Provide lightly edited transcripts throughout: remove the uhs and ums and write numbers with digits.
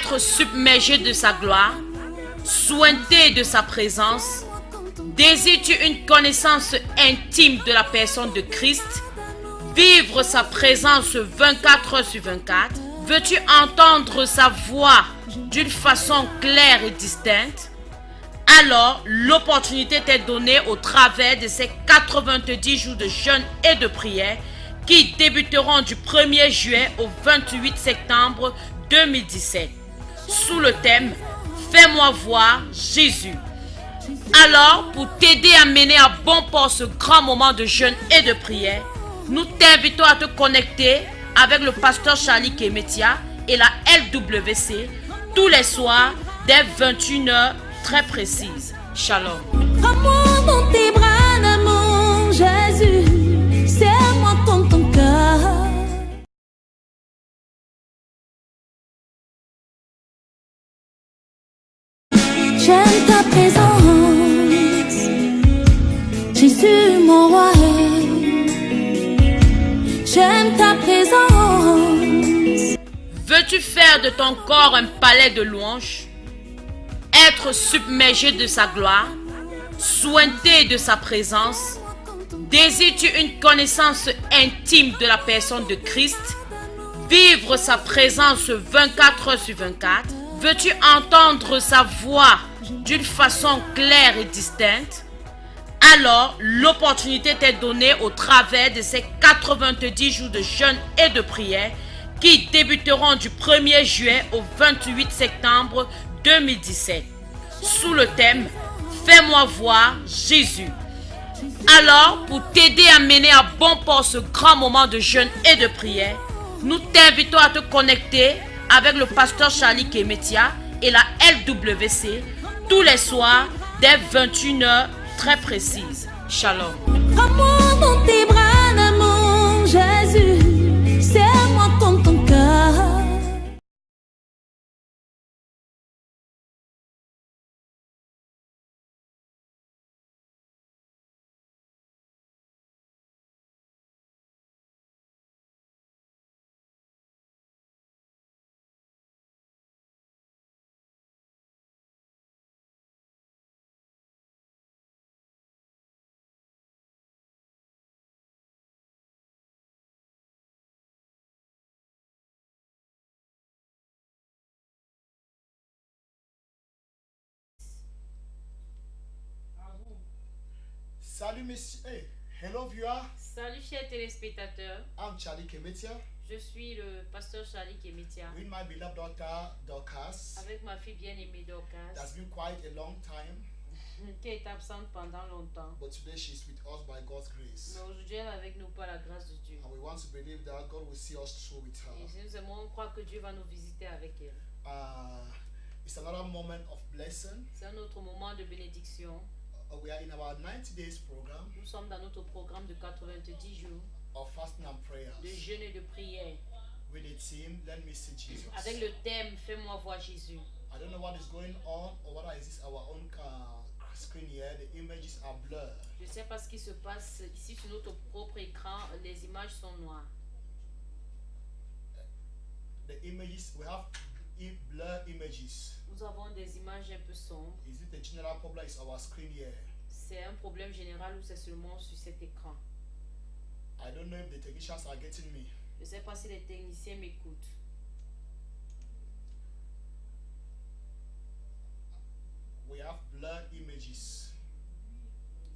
Être submergé de sa gloire, sointé de sa présence. Désires-tu une connaissance intime de la personne de Christ? Vivre sa présence 24 heures sur 24? Veux-tu entendre sa voix d'une façon claire et distincte? Alors, l'opportunité t'est donnée au travers de ces 90 jours de jeûne et de prière qui débuteront du 1er juillet au 28 septembre 2017, sous le thème « Fais-moi voir Jésus ». Alors, pour t'aider à mener à bon port ce grand moment de jeûne et de prière, nous t'invitons à te connecter avec le pasteur Charlie Kemetia et la LWC tous les soirs dès 21h très précises. Shalom. Prends-moi dans tes bras d'amour, Jésus, serre-moi ton cœur. J'aime ta présence, Jésus mon roi. J'aime ta présence. Veux-tu faire de ton corps un palais de louanges? Être submergé de sa gloire, sointé de sa présence? Désires-tu une connaissance intime de la personne de Christ? Vivre sa présence 24 heures sur 24? Veux-tu entendre sa voix d'une façon claire et distincte? Alors, l'opportunité t'est donnée au travers de ces 90 jours de jeûne et de prière qui débuteront du 1er juillet au 28 septembre 2017, sous le thème « Fais-moi voir Jésus ». Alors, pour t'aider à mener à bon port ce grand moment de jeûne et de prière, nous t'invitons à te connecter avec le pasteur Charlie Kemetia et la LWC tous les soirs dès 21h très précises. Shalom. Prends-moi dans tes bras d'amour, Jésus, serre-moi ton cœur. Salut messieurs, hey, hello viewer, Salut chers téléspectateurs, I'm Charlie Kemetia je suis le pasteur Charlie Kemetia with my beloved daughter Dorcas. avec ma fille bien-aimée Dorcas That's been quite a long time, qui est absente pendant longtemps. but today she's with us by God's grace. Mais aujourd'hui elle est avec nous par la grâce de Dieu. And we want to believe that God will see us through with Et her. si nous aimons croire que Dieu va nous visiter avec elle. It's another moment of blessing. C'est un autre moment de bénédiction. We are in our 90 days program Nous sommes dans notre programme de 90 jours of fasting and prayers de jeûne et de prière with the team, Let Me See Jesus. avec le thème Fais-moi voir Jésus. I don't know what is going on or whether is this our own screen here. The images are blurred. Je ne sais pas ce qui se passe ici sur notre propre écran, les images sont noires. The images, we have blurred images. Nous avons des images un peu sombres. Is it the general problem? Is our screen here? C'est un problème général ou c'est seulement sur cet écran? I don't know if the technicians are getting me. Je ne sais pas si les techniciens m'écoutent. We have blurred images.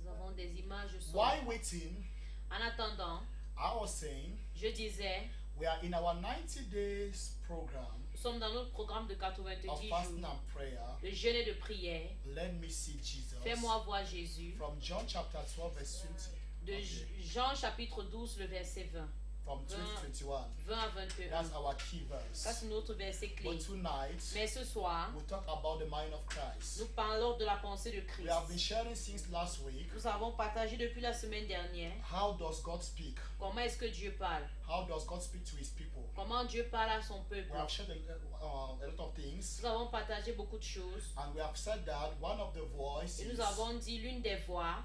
Nous avons des images sombres. While waiting, En attendant, I was saying je disais, we are in our 90 days program nous sommes dans notre programme de 90 of fasting jours and prayer. de jeûne et de prière. Let me see Jesus. Fais-moi voir Jésus. From John chapter 12 verse 20. De Okay. Jean chapitre 12, le verset 20. From 2021. 20 à 21. That's our key Ça, verse. c'est notre verset clé. But tonight, Mais ce soir, we talk about the mind of Christ. nous parlons de la pensée de We have been Christ. sharing since last week. Nous avons partagé depuis la semaine dernière How does God speak? comment est-ce que Dieu parle. How does God speak to his people? Comment Dieu parle à son peuple. We have shared a lot of things, Nous avons partagé beaucoup de choses. and we have said that one of the voices Et nous avons dit l'une des voix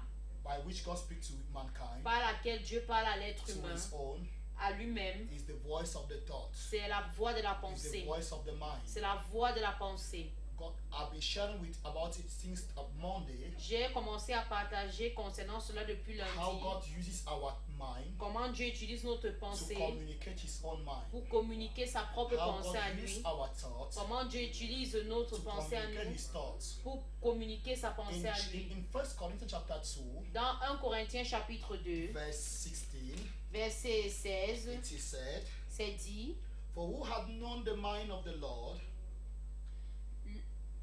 by which God speaks to mankind, par laquelle Dieu parle à l'être to humain, his own, à lui-même, is the voice of the thoughts. c'est la voix de la It's the pensée. voice of the mind. C'est la voix de la pensée. God, I've been sharing about it since Monday. J'ai commencé à partager concernant cela depuis How lundi. God uses our mind Comment Dieu utilise notre to pensée communicate His own mind. pour communiquer sa propre How pensée God à lui. uses our thoughts Comment Dieu utilise notre to pensée à communicate nous His thoughts. pour communiquer sa pensée à lui. In 1 Corinthians chapter 2, Dans 1 Corinthiens chapitre 2, verse 16, verset 16, it is said, c'est dit, For who had known the mind of the Lord?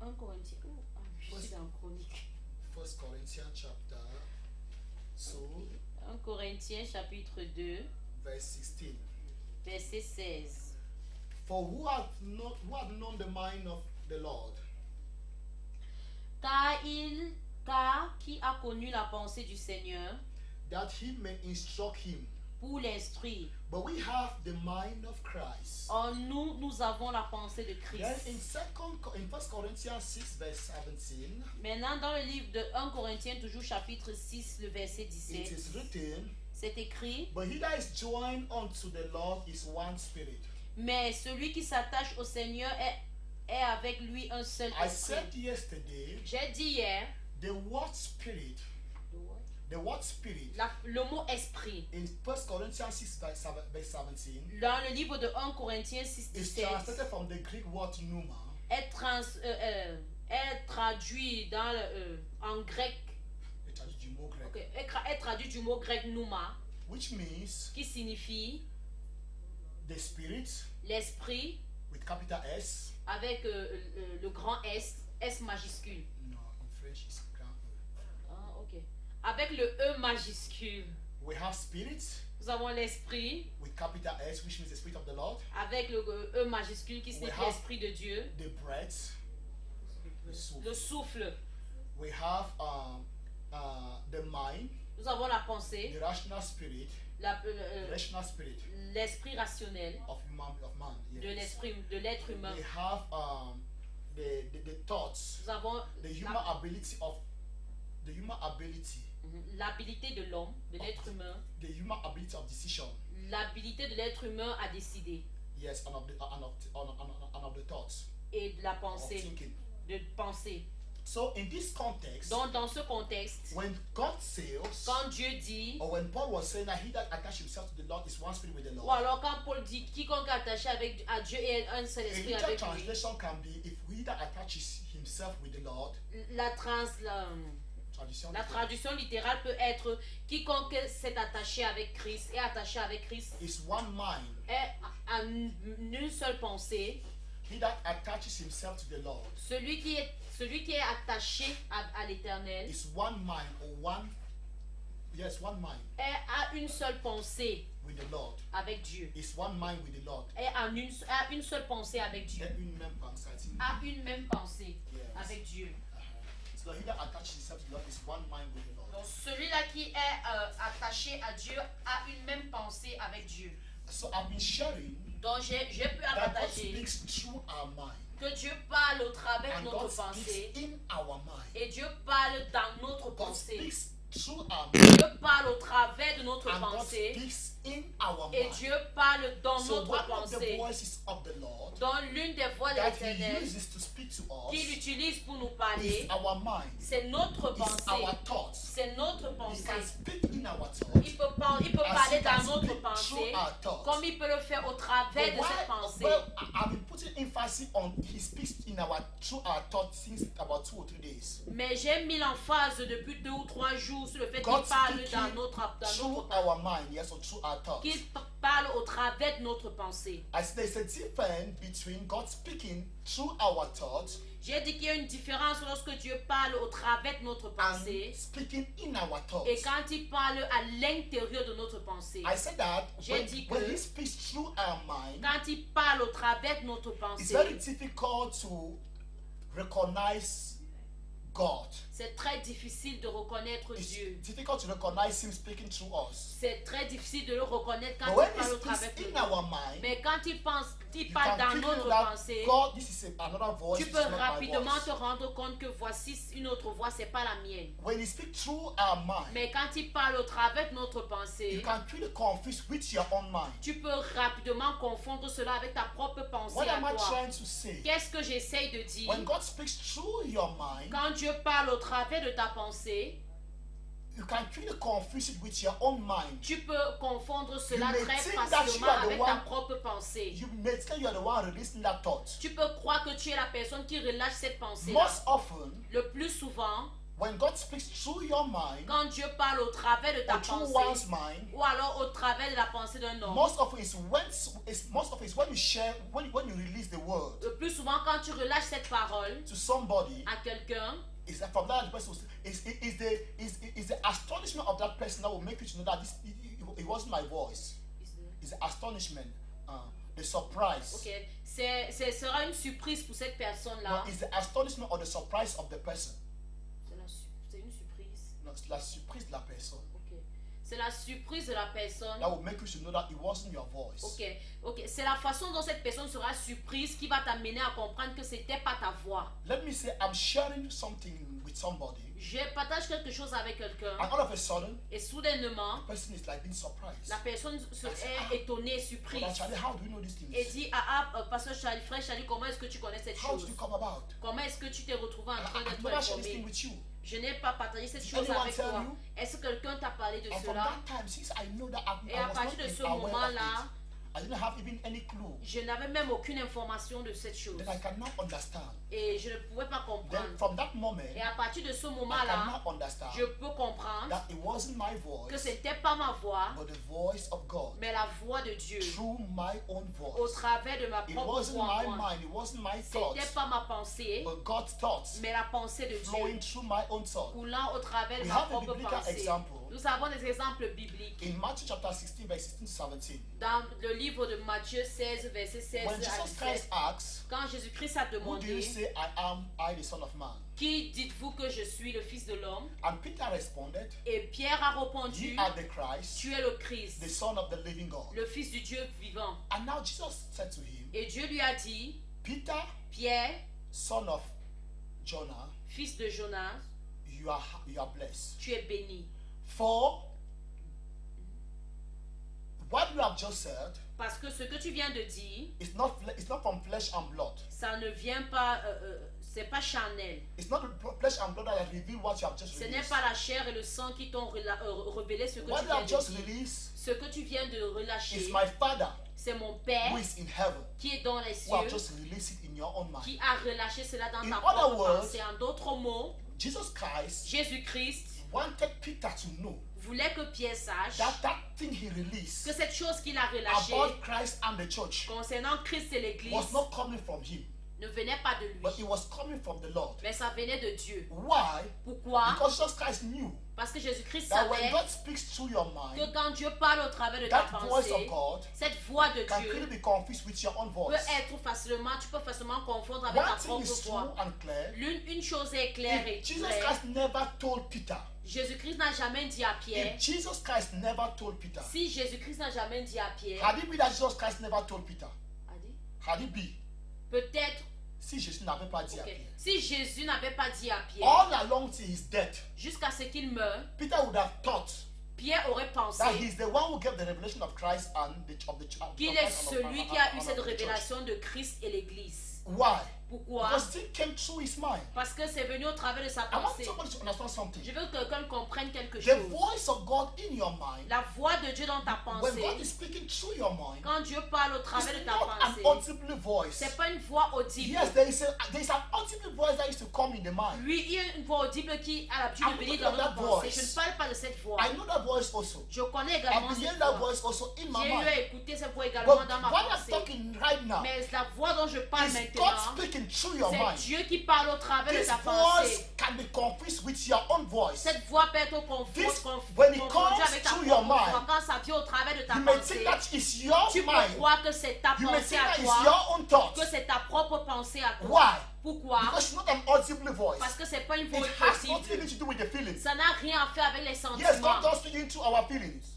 1 Corinthiens, je suis en chronique. 1 Corinthians chapter 2, 1 Corinthiens chapitre 2, verse 16. verset 16. For who had known the mind of the Lord? Car qui a connu la pensée du Seigneur That he may instruct him. pour l'instruire. But we have the mind of Christ. En nous, nous avons la pensée de Then Christ. in 1 Corinthians 6, verse 17, Maintenant, dans le livre de 1 Corinthiens, toujours chapitre 6, le verset it 17, is written, c'est écrit, But he that is joined unto the Lord is one spirit. mais celui qui s'attache au Seigneur est avec lui un seul I esprit. said yesterday, J'ai dit hier, the word spirit, le mot esprit, in 1 Corinthians 6, verse 17, dans le livre de 1 Corinthiens 6, is 17, translated from the Greek word pneuma, est traduit en grec, it is du mot grec, ok, est traduit du mot grec pneuma, which means qui signifie the spirit l'esprit with capital S. avec le grand S majuscule. No, in French it's grand E. Ah, ok. Avec le E majuscule. We have spirit Nous avons l'esprit with capital S, which means the spirit of the Lord. avec le E majuscule qui signifie have- l'esprit de Dieu. The breath, the soul. Le souffle. We have the mind, Nous avons la pensée, the rational spirit, rational spirit l'esprit rationnel of man. de Yes. l'esprit de l'être humain. We have the thoughts, Nous avons the human ability l'habilité de l'homme, de l'être humain, the human ability of decision. l'habilité de l'être humain à décider Yes, and of the thoughts et de la of pensée, thinking. de penser. So in this context, Donc dans ce contexte, when God says, quand Dieu dit, or when Paul was saying that he that attach himself to the Lord is one spirit with the ou Lord, alors quand Paul dit quiconque est attaché à Dieu est un seul a esprit literal avec lui, translation can be if he that attaches himself with the Lord. la Tradition. traduction littérale peut être quiconque s'est attaché avec Christ est attaché avec Christ Is one mind. est à une seule pensée. He that attaches himself to the Lord Celui qui est attaché à l'Éternel is one mind or one. Yes, one mind est à une seule pensée with the Lord. avec Dieu. Is one mind with the Lord. Est à une seule pensée avec Dieu. Then une même pensée. À une même pensée Yes. avec Dieu. So he that attaches himself to the Lord is one mind with the Lord. Donc celui-là qui est attaché à Dieu a une même pensée avec Dieu. So I've been sharing Donc j'ai pu that God partager speaks through our mind. que Dieu parle au travers de And notre God pensée speaks in our mind. et Dieu parle dans notre God pensée. speaks through our mind. Dieu parle au travers de notre And God pensée speaks in our et mind. Dieu parle dans So notre one of the pensée. voices of the Lord Dans l'une des voix de that he l'Éternel uses to speak to qu'il us utilise pour nous parler, is our mind. c'est notre It's our pensée. thoughts. C'est notre He pensée. can speak in our thoughts. Il peut parler As he dans can notre speak pensée through our thoughts. comme il peut le faire au travers de cette pensée. I've been putting emphasis on he speaks through our thoughts since about 2 or 3 days. Mais j'ai mis l'emphase depuis 2 ou 3 jours sur le fait qu'il God parle speaking dans notre through our mind, yes, or through our thoughts. qu'il parle au travers de notre pensée. As there's a difference between God speaking through our thoughts J'ai dit qu'il y a une différence lorsque Dieu parle au travers de notre pensée and speaking in our thoughts. et quand il parle à l'intérieur de notre pensée. I said that J'ai dit when que- he speaks through our mind, Quand il parle au travers de notre it's very pensée, difficult to recognize God. C'est très difficile de reconnaître It's Dieu. difficult to recognize Him speaking through us. C'est très difficile de le reconnaître quand But when il parle au He travers speaks de in nous. our mind, Mais quand il you parle can dans quickly notre know that pensée, God, this is another voice, tu this peux is not my rapidement voice. te rendre compte que voici une autre voix, c'est pas la mienne. When He speaks through our mind, Mais quand il parle au travers de notre you pensée, can quickly confuse with your own mind. tu peux rapidement confondre cela avec ta propre pensée What à am I toi. trying to say? Qu'est-ce que j'essaye de dire? When God speaks through your mind, Quand Dieu parle au travers de ta pensée, you can quickly confuse it with your own mind. tu peux confondre cela may très think that facilement you are the avec ta one- propre pensée. You may think you are the one releasing that thought. Tu peux croire que tu es la personne qui relâche cette pensée. Most often, Le plus souvent, when God speaks through your mind, quand Dieu parle au travers de ta or through pensée, one's mind, ou alors au travers de la pensée d'un homme, most often it's when you share, when you release the word le plus souvent quand tu relâches cette parole to somebody, à quelqu'un, is that from that person is the astonishment of that person that will make you to know that it wasn't my voice. It's the astonishment, the surprise. ok, ce sera une surprise pour cette personne-là. No, it's the astonishment or the surprise of the person. C'est une surprise. No, c'est la surprise de la personne. Ok. C'est la surprise de la personne. That will make you to know that it wasn't your voice. Ok. C'est la façon dont cette personne sera surprise qui va t'amener à comprendre que c'était pas ta voix. Let me say, I'm sharing something with somebody, Je partage quelque chose avec quelqu'un and all of a sudden, et soudainement, the person is like being surprised. la personne est étonnée, surprise. But actually, how do you know these things? Et dit, pasteur Charlie, frère Charlie, comment est-ce que tu connais cette How chose? did you come about? Comment est-ce que tu t'es retrouvé en train I've d'être never shared this thing informé? with you. Je n'ai pas partagé cette Did chose anyone avec tell toi. you? Est-ce que quelqu'un t'a parlé de And from cela? that time, since I know that Et à I was partir not de ce aware of moment-là, it, I didn't have even any clue. je n'avais même aucune information de cette chose. Then I cannot understand. Et je ne pouvais pas Then comprendre. from that moment, Et à partir de ce I moment-là, cannot understand je peux comprendre that it wasn't my que voice, ce n'était pas ma voix, but the voice of God mais la voix de Dieu. through my own Au voice. travers de ma It propre wasn't voix. my Moi. mind, it wasn't my Ce thoughts, n'était pas ma pensée, but God's thoughts mais la pensée de flowing Dieu. through my own thought. Coulant au travers de We ma have a propre biblical pensée. example. Nous avons des exemples bibliques. In Matthew chapter 16, verse 16 to 17, Dans le livre de Matthieu 16, verset 16 when à Jesus 17, Christ asks, quand Jésus-Christ a "Who do you demandé, say I am, I the Son of Man?" qui dites-vous que je suis le Fils de l'homme? And Peter responded, Et Pierre a répondu, "You are the Christ, tu es le Christ, the Son of the living God." le Fils du Dieu vivant. And now Jesus said to him, Et Dieu lui a dit, "Peter, Pierre, son of Jonah, fils de Jonas, you are blessed. tu es béni. For what you have just said Parce que ce que tu viens de dire, is not from flesh and blood. ça ne vient pas, c'est pas charnel. It's not the flesh and blood that has revealed what you have just Ce n'est released. pas la chair et le sang qui t'ont révélé ce que What tu you viens have de just dire. released Ce que tu viens de relâcher, is my Father c'est mon Père who is in heaven, qui est dans les who have cieux, just released it in your own mind. qui a relâché cela dans In ta other propre words, pensée. En d'autres mots, Jesus Christ Jésus-Christ wanted Peter to know voulait que Pierre sache that thing he released que cette chose qu'il a relâchée about Christ and the church concernant Christ et l'Église was not coming from him, ne venait pas de lui, but it was coming from the Lord. mais ça venait de Dieu. Why? Pourquoi? Because Jesus Christ knew Parce que Jésus-Christ that when savait God speaks through your que mind, quand Dieu parle au travers de ta that voice pensée, of God cette voix de can Dieu clearly be confused with your own peut voice. être facilement, tu peux facilement confondre avec ta One thing propre is true voix. and clear. Une chose est claire et If Jesus vraie. Christ never told Peter, Jésus-Christ n'a jamais dit à Pierre, if Jesus Christ never told Peter, si Jésus-Christ n'a jamais dit à Pierre, had it been that Jesus Christ never told Peter, a dit, had it be, peut-être, si Jésus n'avait pas dit à ok, Pierre, si Jésus n'avait pas dit à Pierre, all along till his death, jusqu'à ce qu'il meure, Peter would have thought Pierre aurait pensé that he's the one who gave the revelation of Christ and qu'il est celui qui a eu cette révélation de Christ et l'Église. Why? Pourquoi? Because it came through his mind. Parce que c'est venu au travers de sa I want pensée. somebody to understand something. Je veux que quelqu'un comprenne quelque The chose. voice of God in your mind, La voix de Dieu dans ta when God pensée, is speaking through your mind, quand Dieu parle au travers de is ta not an pensée, audible voice. c'est pas une voix audible. Yes, there is an audible voice that used to come in the mind. Oui, il y a une voix audible qui a l'habitude de venir dans notre pensée. Je ne parle pas de cette voix. I know that voice also. Je connais I've également been hearing cette that voix. voice also in my J'ai eu mind. à écouter cette voix également But dans ma what I'm pensée. talking right now Mais la voix dont je parle is maintenant, God speaking through your c'est mind. Dieu qui parle au travers de This ta voice pensée. can be confused with your own voice. Cette voix peut être This, when it confondue comes avec ta through propre your voix. mind, Quand ça vient au travers de ta you may pensée, think that it's your tu peux mind. croire que c'est ta You may pensée think à that it's toi, your own thought. que c'est ta propre pensée à toi. Why? Pourquoi? Because it's not an audible voice. Parce que c'est pas niveau It has nothing possible. to do with the feelings. Ça n'a rien à faire avec les Yes, sentiments. God does speak into our feelings.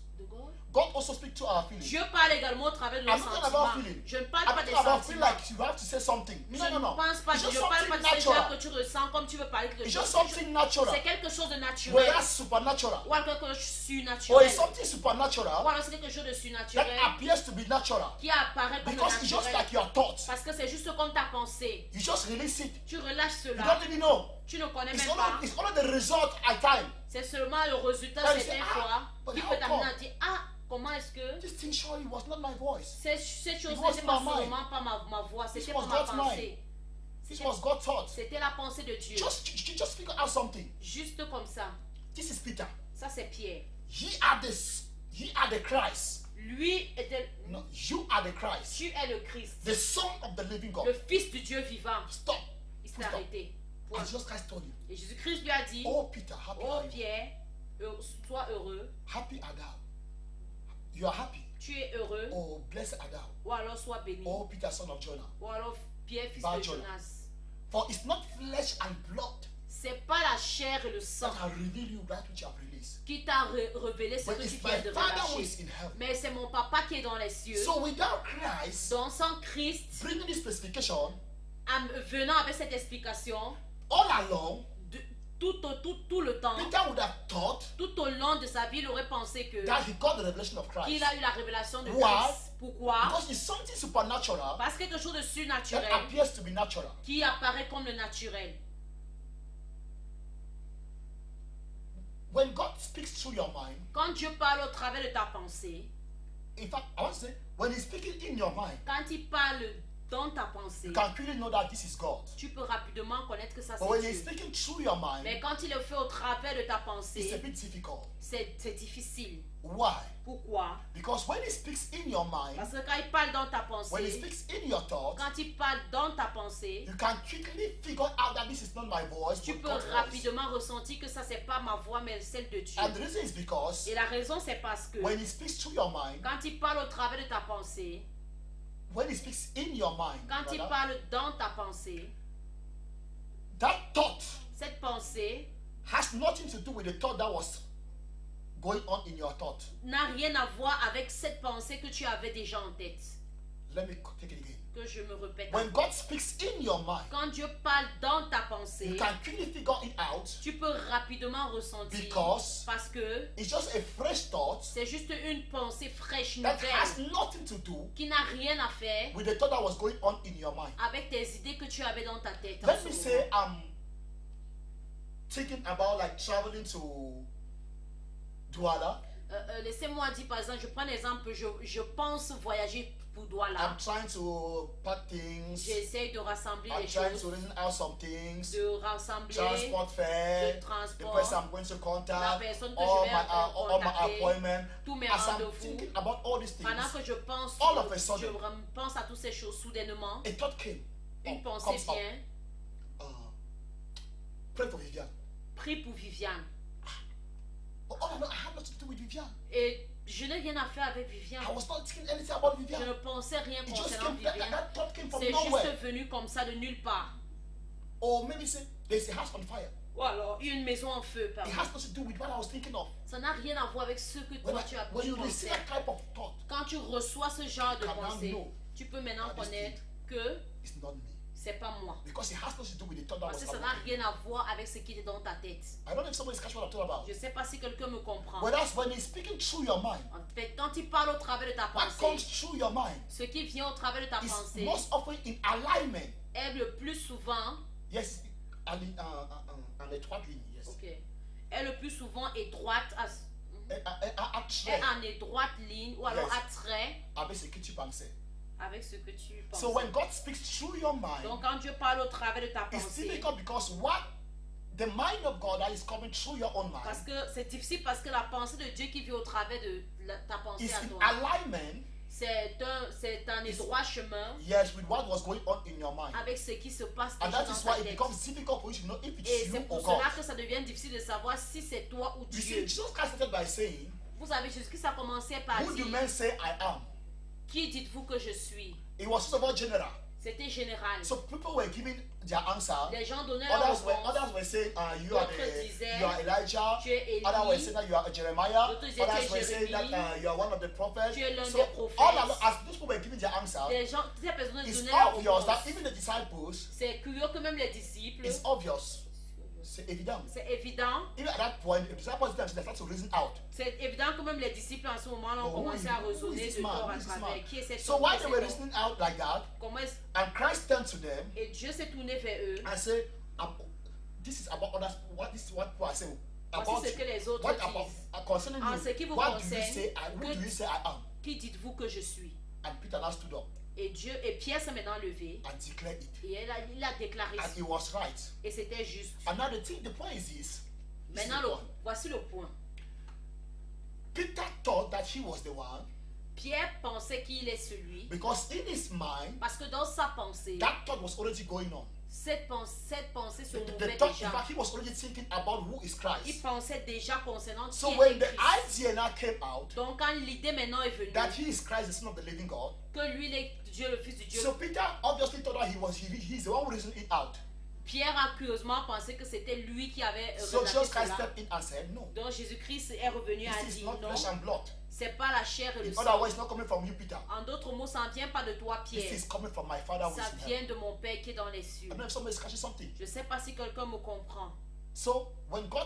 God also speaks to our feelings. Dieu parle également au travers de nos I'm not talking about sentiments. feeling. Je ne parle I'm pas des talking about feel sentiments. like you have to say something. Je No, no, ne no. pense pas, It's je just ne parle something pas de ces gens que natural. tu ressens comme tu veux parler quelque It's chose. just something natural. C'est quelque chose de naturel. Whereas supernatural. Ou alors quelque chose de Or surnaturel. it's something Ou supernatural alors c'est quelque chose de that surnaturel appears to be natural. qui apparaît comme Because it's just naturel. like your thoughts. Parce que c'est juste comme ta pensée. You just release it. Tu relâches You cela. don't even know. Tu ne connais It's même pas. only the result at time. C'est seulement le résultat But you certaines say, fois but qui how peut t'amener come? à dire ah, comment est-ce que This thing surely was not my voice. cette chose was n'était pas my mind. seulement pas ma voix, c'était was pas ma God's mind. pensée. This was God's thought. C'était la pensée de Dieu. Just figure out something. Juste comme ça. This is Peter. Ça c'est Pierre. Ye are the Christ. Lui était. No, you are the Christ. Tu es le Christ. The Son of the living God. Le Fils du Dieu vivant. Stop. Il s'est Stop. arrêté. Point. And Jesus Christ told you, Et Jésus-Christ lui a dit, oh Peter, happy oh are you? Pierre, sois heureux. Happy are thou. You are happy. Tu es heureux. Oh, blessed are thou. Ou alors sois béni. Oh, Peter, son of Jonah. Ou alors Pierre, fils Bar de Jonah. Jonas. For it's not flesh and blood C'est pas la chair et le sang that have revealed you that which you have released, qui t'a révélé ce but que it's tu my viens de Father who relâcher. is in heaven. Mais c'est mon papa qui est dans les cieux. So without Christ Donc sans Christ, bringing this specification venant avec cette explication, all along, tout le temps, Peter would have thought tout au long de sa vie, il aurait pensé que that he got the revelation of qu'il Christ. a eu la révélation de Why? Christ. Pourquoi? Because it's something supernatural Parce que quelque chose de that surnaturel appears to be natural. qui apparaît comme le naturel. When God speaks through your mind, Quand Dieu parle au travers de ta pensée, in fact, I want to say, when He's speaking in your mind, quand il parle dans ta pensée, you can clearly know that this is God. tu peux rapidement connaître que ça But when c'est He's Dieu. speaking through your Mais mind, quand il le fait au travers de ta it's a pensée, bit difficult. c'est difficile. Why? Pourquoi? Because when He speaks in your mind, Parce que quand il parle dans ta when He pensée, speaks in your thoughts, quand il parle dans ta pensée, you can quickly figure out that this is not my voice, tu but peux God's voice. rapidement ressentir que ça c'est pas ma voix mais celle de Dieu. And the reason is because Et la raison c'est parce que when He speaks through your mind, quand il parle au travers de ta pensée, when He speaks in your mind, quand il rather, parle dans ta pensée, that thought cette pensée has nothing to do with the thought that was going on in your thought. n'a rien à voir avec cette pensée que tu avais déjà en tête. Let me take it again. Que je me répète. When God speaks in your mind, Quand Dieu parle dans ta you pensée, can quickly figure it out tu peux rapidement ressentir because parce que it's just a fresh thought c'est juste une pensée fraîche, that has nouvelle, nothing to do qui n'a rien à faire with the thought that was going on in your mind. avec tes idées que tu avais dans ta tête. en Let ce me moment. say I'm thinking about like traveling to Douala. Laissez-moi dire par exemple, je prends l'exemple, je pense voyager pour Douala. I'm trying to pack things. J'essaie de rassembler I'm les trying to choses, reason out some things. de rassembler Transport fare, le the transport, person I'm going to la contact, personne que all je vais my contacter, appointment. tous mes As I'm rendez-vous. thinking about all these things, Pendant que je pense, all of a sudden, je pense à toutes ces choses soudainement, a thought came. une pensée comes up. vient, Pray for Vivian. prie pour Viviane. But all I know, I have nothing to do with Vivian. Et je n'ai rien à faire avec Viviane. I was not thinking anything about Je Vivian. ne pensais rien It just concernant came, that Viviane. thought came from C'est nowhere. juste venu comme ça de nulle part. Or maybe say, there's a house on fire. Ou alors une maison en feu, It pardon. has nothing to do with what I was thinking of. Ça n'a rien à voir avec ce que When, toi tu as when you pensé. receive that type of thought, Quand tu reçois ce genre de You can now pensée, know tu peux maintenant that this connaître que it's not me. c'est pas moi. Because it has nothing to do with the thought that Parce was que ça n'a happening. rien à voir avec ce qui est dans ta tête. I don't know if somebody's catching what I'm talking about. Je ne sais pas si quelqu'un me comprend. Whereas when he's speaking through your mind, En fait, quand il parle au travers de ta what comes pensée, through your mind ce qui vient au travers de ta is pensée most often in alignment. est le plus souvent, Yes, and a twat ligne, yes. ok, est le plus souvent étroite, A est trait en étroite ligne ou alors Yes. à trait avec ce que tu pensais. avec ce que tu penses. So when God speaks through your mind, Donc quand Dieu parle au travers de ta it's pensée, difficult because what the mind of God that is coming through your own parce mind que c'est difficile parce que la pensée de Dieu qui vient au travers de ta pensée is à in toi, alignment, c'est un étroit chemin yes, with what was going on in your mind. avec ce qui se passe And déjà that dans is ta why it tête. becomes difficult for you to know if Et it's c'est you pour or God. cela que ça devient difficile de savoir si c'est toi ou You see, Dieu. Jesus Christ started by saying, Vous savez, Jésus-Christ a commencé par who do dire, men say I am? qui dites-vous que je suis? It was first of all general. C'était général. So people were giving their answer. Les gens donnaient leur Others réponse. were saying, you D'autres disaient, are Elijah. tu es Élie. Others were saying that you are Jeremiah. D'autres disaient, Others tu were es saying that Jérémie. you are one of the prophets. Tu es l'un So des prophètes. as those people were giving their answer, Les gens, ces personnes it's donnaient leur obvious that réponse. even the disciples, C'est curieux que même les disciples, it's obvious. C'est évident. c'est évident. Even at that point, the disciples didn't start to reason out. C'est évident que même les disciples en ce moment-là ont Oh, commencé à raisonner de corps à travers. Qui est cet So homme? while Qui est they cet were homme? reasoning out like that, Comment est-ce- and Christ turned to them Et Dieu s'est tourné vers eux. and said, "This is about others. This is what people are saying about Voici ce you. que les autres What about disent. concerning En ce qui you? vous What do you concerne, say? Who que- do you say I am?" Qui dites-vous que je suis? And Peter now stood up Et Pierre s'est maintenant levé and declared it, et il a déclaré and it was right. et c'était juste. And now the point is this. This is Maintenant, the point. voici le point. Peter thought that he was the one Pierre pensait qu'il est celui because in his mind parce que dans sa pensée, that thought was already going on. cette pensée se The mouvait thought, in déjà. fact, he was already thinking about who is Il Christ. pensait déjà concernant qui So était when the Christ. idea now came out Donc quand l'idée maintenant est venue that he is Christ, the Son of the living God, que lui il est Dieu, le Fils de Dieu, so Peter obviously thought that he's the one who reasoned it out. Pierre a curieusement pensé que c'était lui qui avait So relaté Jesus Christ cela. stepped in and said, "No, Donc Jésus-Christ est revenu et a this is dit not non, flesh and blood. c'est pas la chair et le In sang. other words, it's not coming from you, Peter. En d'autres mots, ça ne vient pas de toi, This Pierre. is coming from my Father who Ça is in heaven." vient de mon Père qui est dans les cieux. I don't know if somebody is catching something. Je ne sais pas si quelqu'un me comprend. So when God,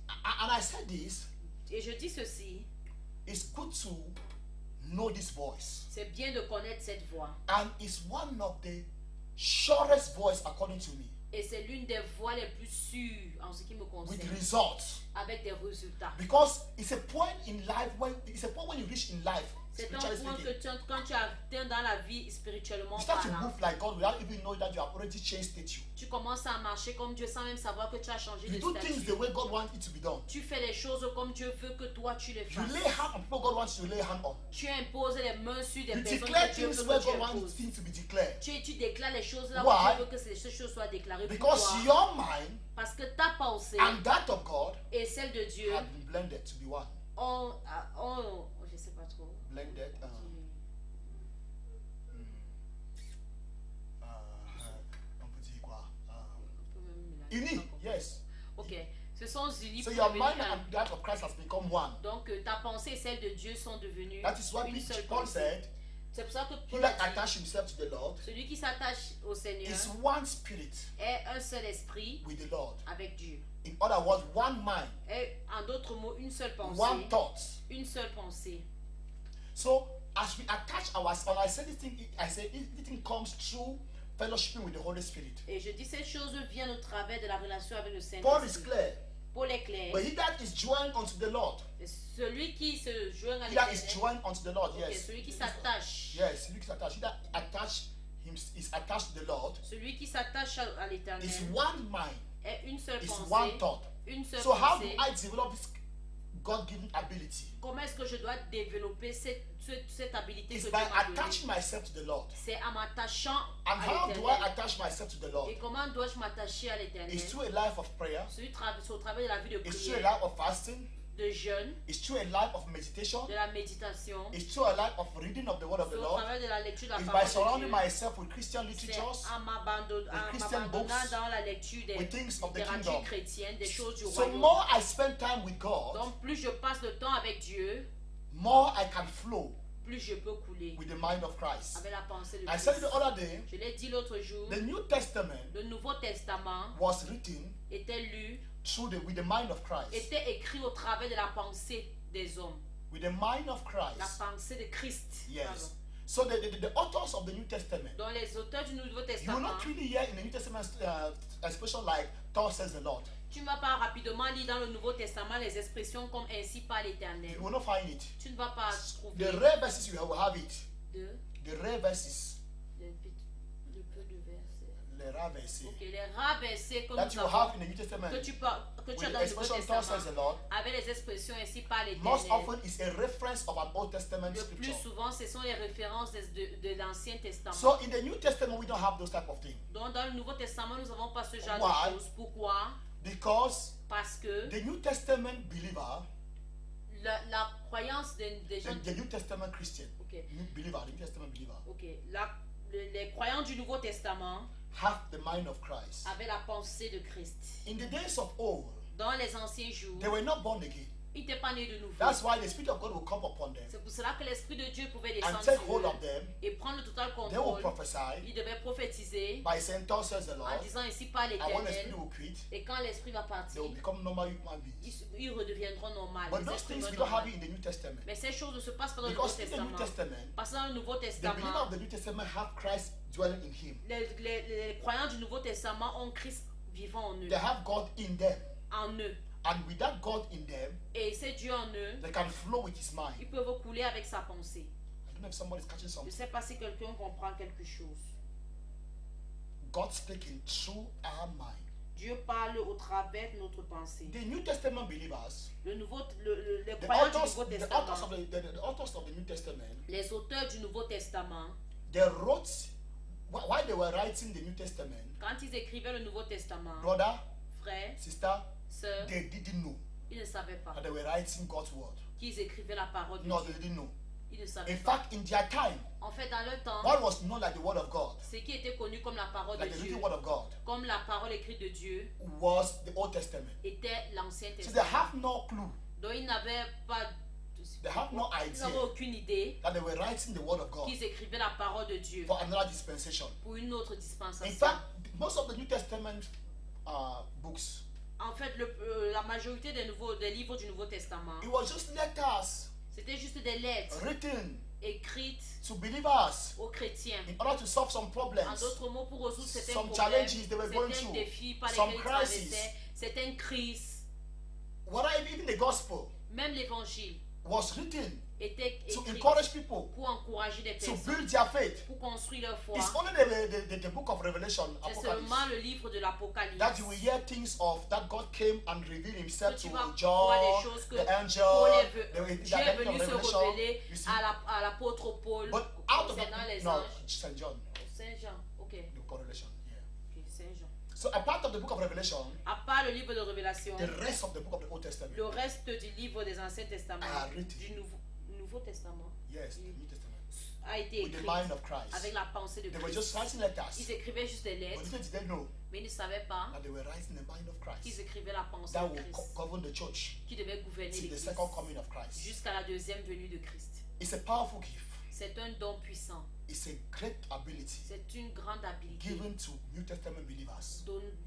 and I said this, Et je dis ceci, it's good to know this voice. c'est bien de connaître cette voix. And it's one of the surest voice according to me, Et c'est l'une des voix les plus sûres en ce qui me with concerne, results. avec des résultats. Because it's a point in life when you reach in life, C'est un spiritually point que speaking, quand tu atteins dans la vie spirituellement you start to parlant, move like God without even knowing that you have already changed statue. tu commences à marcher comme Dieu sans même savoir que tu as changé You de do things statut. the way God wants it to be done. Tu fais les choses comme Dieu veut que toi tu les You fasses. lay hand on people God wants you to lay hand on. Tu imposes les mains sur des You personnes declare que Dieu things veut where que tu God wants imposes. things to be declared. Tu déclares les choses là Why? où Dieu veut que ces choses soient déclarées pour Because toi. your mind Parce que ta pensée and that of God et celle de Dieu have been blended to be one. je sais pas trop. Blended. On peut dire quoi? Unique, yes. Ok, ce sont unis So pour your devenir mind un. and that of Christ has become one. Donc ta pensée et celle de Dieu sont devenues That is why une seule Paul pensée. said, C'est pour ça que he Paul that a dit, attach himself to the Lord celui qui s'attache au Seigneur is one spirit est un seul esprit with the Lord. avec Dieu. In other words, one mind, Et en d'autres mots, une seule pensée. one thought. Une seule pensée. So as we attach when I say this thing, I say everything comes through fellowshipping with the Holy Spirit. Et je dis ces choses viennent au travers de la relation avec le Paul is Saint-Esprit. clear. Paul est clair. But he that is joined unto the Lord, Et celui qui se joint à he that is l'Éternel, joined unto the Lord, ok, yes. celui qui s'attache, Yes, he that attach is attached to the Lord celui qui s'attache à l'Éternel is one mind, est une seule is pensée, one thought. une seule So how do pensée. I develop this God-given ability? Comment est-ce que je dois développer cette habilité It's que by Dieu m'a donnée? attaching myself to the Lord. C'est en m'attachant And à how do I l'Éternel. attach myself to the Lord? Et comment dois-je m'attacher à l'Éternel? It's through a life of prayer. C'est au travers de la vie de It's through a prière, life of fasting. de jeûne, It's through a life of meditation. de la méditation, It's through a life of reading of the word of the c'est au Lord. travers de la lecture de la It's by parole de surrounding Dieu. myself with Christian C'est literatures, en Christian m'abandonnant books, dans la lecture des with things of the littératures kingdom. chrétiennes, des choses du So royaume. more I spend time with God, Donc plus je passe le temps avec Dieu, more I can flow plus je peux couler with the mind of Christ. avec la pensée de I said it Christ. the other day, Je l'ai dit l'autre jour, the New Testament le Nouveau Testament was written était lu, with the mind of Christ. était écrit au travers de la pensée des hommes, With the mind of la Christ. pensée de Christ. Yes. Pardon. So the authors of the New Testament, Donc les auteurs du Nouveau you will Testament, not really hear in the New Testament expression like "Thus says the Lord." tu ne vas pas rapidement lire dans le Nouveau Testament les expressions comme ainsi par l'Éternel. You will not find it. Tu ne vas pas The trouver rare verses you will have it. de The rare verses, peu de versets. the rare verses Ok, les rares versets que that nous you avons, have in the New Testament que tu as with dans the le Nouveau expression "Thus says the Testament, Lord." avec les expressions ainsi par Most l'Éternel. often is a reference of an Old Testament Le plus scripture. souvent, ce sont les références de l'Ancien Testament. So in the New Testament we don't have those type of things Donc dans le Nouveau Testament, nous n'avons pas ce genre Why? de choses. Pourquoi? because Parce que the New Testament believer, la croyance des gens... the New Testament Christian, Ok, new believer, the New Testament believer, ok. les croyants du Nouveau Testament have the mind of Christ. avaient la pensée de Christ. In the days of old, Dans les anciens jours, they were not born again. ils n'étaient pas nés de nouveau. That's why the Spirit of God will come upon them C'est pour cela que l'Esprit de Dieu pouvait and descendre take sur hold eux of them. et prendre le total They will contrôle. prophesy Ils devaient prophétiser by saying, "Thus says the Lord." en disant ainsi par And when the l'Éternel. Spirit will quit, Et quand l'Esprit va they partir, will become normal human beings. ils redeviendront normaux. But les those êtres things humains we don't have normaux. it in the New Testament. Mais ces choses ne se passent pas dans le Nouveau Because in the New Testament. Testament, Parce que dans le Nouveau the believer Testament, of the New Testament have Christ dwelling in him. les croyants du Nouveau Testament ont Christ vivant en eux. They have God in them. En eux. And with that God in them, Et c'est Dieu en eux. they can flow with his Ils mind. peuvent couler avec sa pensée. I don't know if somebody's catching Je ne something. sais pas si quelqu'un comprend quelque chose. God speaking through our mind. Dieu parle au travers de notre pensée. The New Testament believers, Les the croyants du authors, Nouveau the authors of Testament, the authors of the New Testament, les auteurs du Nouveau Testament, they wrote while they were writing the New Testament. quand ils écrivaient le Nouveau Testament, Brother, frères, sister, sœurs, they didn't know ils ne savaient pas that they were writing God's word. qu'ils écrivaient la parole de No, Dieu. they didn't know. Ils ne In savaient pas. fact, in their time, En fait, dans leur temps, what was known like the word of God, ce qui était connu comme la parole de like the Dieu, written word of God, comme la parole écrite de Dieu, was the Old Testament. était l'Ancien So they Testament. have no clue. Donc ils n'avaient pas, They have no ils idea n'avaient aucune idée that they were writing the word of God qu'ils écrivaient la parole de Dieu for another dispensation. pour une autre In dispensation. fact, most of the New Testament books, En fait, la majorité des livres du Nouveau Testament, it was just letters c'était juste des lettres written écrites to believers aux chrétiens. in order to solve some En problems, d'autres mots, pour résoudre certains some problèmes, challenges they were going certains through, défis par some lesquels ils crises. traversaient, certaines crises. What even the gospel Même l'évangile was written était to écrit encourage people pour encourager des to personnes, build their faith. pour construire leur foi. It's only the book of Revelation, C'est Apocalypse, seulement le livre de l'Apocalypse that you will hear things of that God came and revealed himself que tu to vas voir John, des choses que the angel, Paul the Dieu est book venu of se Revelation. révéler You see? à l'apôtre Paul But out of concernant les no, anges. Saint John, Saint Jean, ok, the book of Revelation. Yeah. ok, Saint Jean. So a part of the book of Revelation, À part le livre de Révélation, the rest of the book of the Old Testament, le reste du livre des Anciens Testaments, are written. du Nouveau Testament, Yes, the New Testament, a été with the écrit mind of Christ. avec la pensée de They were Christ. just writing letters, Ils écrivaient juste des but lettres, little did they know mais ils ne savaient pas that they were writing the mind of qu'ils Christ écrivaient la pensée that de will Christ, govern the church qui devait gouverner till the l'Église second coming of Christ. jusqu'à la deuxième venue de Christ. It's a powerful gift. C'est un don puissant. It's a great ability C'est une grande habilité given to New Testament believers,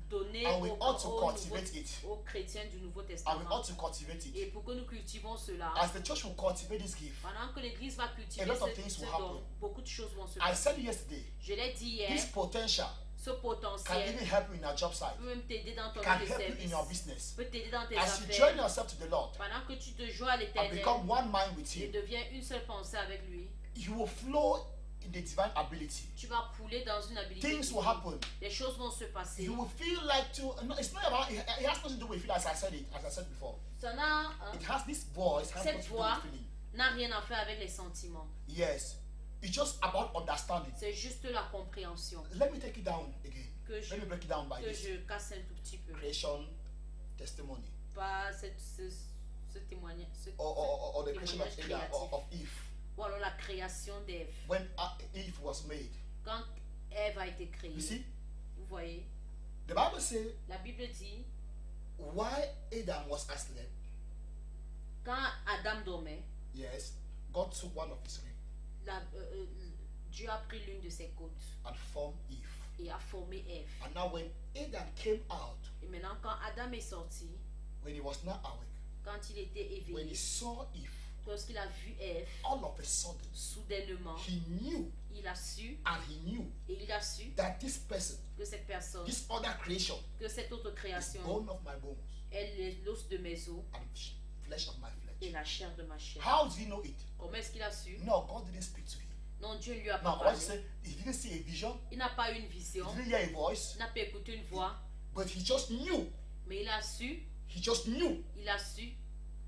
donnée and we aux, ought to aux cultivate it. aux chrétiens du Nouveau And we Testament. ought to cultivate Et it. pour que nous cultivons cela, As the church will cultivate this gift, pendant que l'Église va cultiver A lot of ce things will don, happen. beaucoup de choses vont se I passer. said yesterday, Je l'ai dit hier, this potential ce can potentiel even help you in your job site, peut même t'aider dans ton can lieu de help you in service, your business. peut t'aider dans tes As you affaires. join yourself to the Lord Pendant que tu te joins à and l'Éternel become one mind with et Him, deviens une seule pensée avec lui, you will flow in the divine ability. tu vas couler dans une habilité Things will divine. happen. Les choses vont se passer. You will feel like to. No, it's not about. It has nothing to do with feel. As I said before, Ça n'a, it has this voice. Has cette nothing to do voix with feeling. n'a rien à faire avec les sentiments. Yes, it's just about understanding. C'est juste la compréhension. Let me take it down again. Que Let je, me break it down by que this je casse un tout petit peu. creation testimony, Pas ce témoignage, or the creation témoignage of Adam, créatif. of Eve. Ou alors la création d'Ève. When Eve was made, Quand Ève a été créée, you see, vous voyez, the Bible says la Bible dit, why Adam was asleep. quand Adam dormait, Yes, God took one of his ribs Dieu a pris l'une de ses côtes and formed Eve. et a formé Ève. And now when Adam came out, Et maintenant, quand Adam est sorti, when he was not awake, quand il était when he éveillé, saw Eve, lorsqu'il a vu Ève, all of a sudden soudainement, he knew il a su, and he knew et il a su that this person, que cette personne, this other creation, que cette autre is création, bone of my bones elle est l'os de mes os and flesh of my et flesh. la chair de ma chair. How did he know it? Comment est-ce qu'il a su? No, God didn't speak to him. Non, Dieu ne lui a No, pas what he parlé. said, he didn't see a vision, Il n'a pas eu une he vision, didn't hear a voice, il n'a pas écouté une voix, but he just knew, mais il a su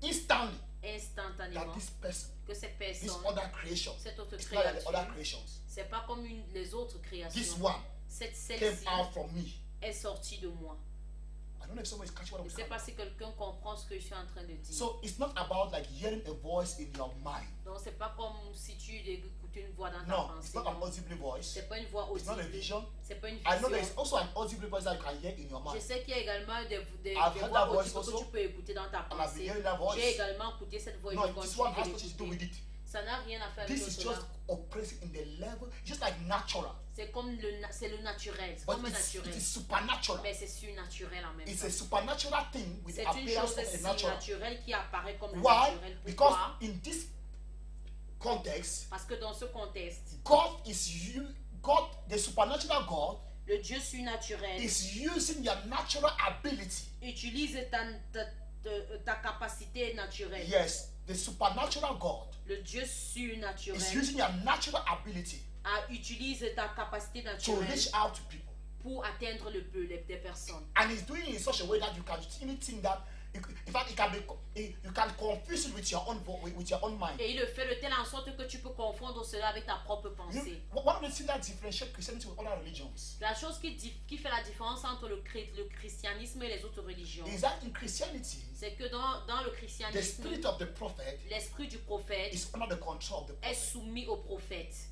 instantly that instantanément this person, que cette this personne, other creation, cette autre it's not like the other créature, creations. c'est pas comme les autres This créations. one Cette came celle-ci out from me. est sortie de moi. I don't don't know if someone is catching what Je I'm ne sais saying. pas si quelqu'un comprend ce que je suis en train de dire. So it's not about like hearing a voice in your mind. Donc c'est pas comme si tu écoutes une voix dans ta No, pensée. it's not an non. audible voice. C'est pas une voix It's not a audible. vision. C'est pas une I know there is vision. also an audible voice that you can hear in your Je mind. sais qu'il y a également des I've voix heard that voice audibles que also. tu peux écouter dans ta And I've been pensée. hearing that voice. J'ai également écouté cette voix et No, je this one continue has de nothing to do with l'écouter. it. Ça n'a rien à faire avec This is cela. just operating in the level, just like natural. C'est comme c'est le naturel. C'est But comme un it naturel. is supernatural. Mais c'est surnaturel en même It's temps. a supernatural thing with the C'est une appearance chose of a natural. surnaturelle qui apparaît comme le Why? naturel. Because Pourquoi? in this context, Parce que dans ce contexte, God, the supernatural God, le Dieu surnaturel is using your natural ability. utilise ta capacité naturelle. Yes, the supernatural God Le Dieu is surnaturel using your natural ability utilise ta capacité to naturelle reach out to people. pour atteindre des personnes. And he's doing it in such a way that you can even think that, in fact, you can confuse it with your own mind. Et il le fait de telle en sorte que tu peux confondre cela avec ta propre You pensée. know, one of the things that differentiates Christianity with other religions La chose qui fait la différence entre le christianisme et les autres religions, is that in Christianity, c'est que dans le the christianisme, spirit of the prophet l'esprit du prophète is under the control of the est prophet. soumis au prophète.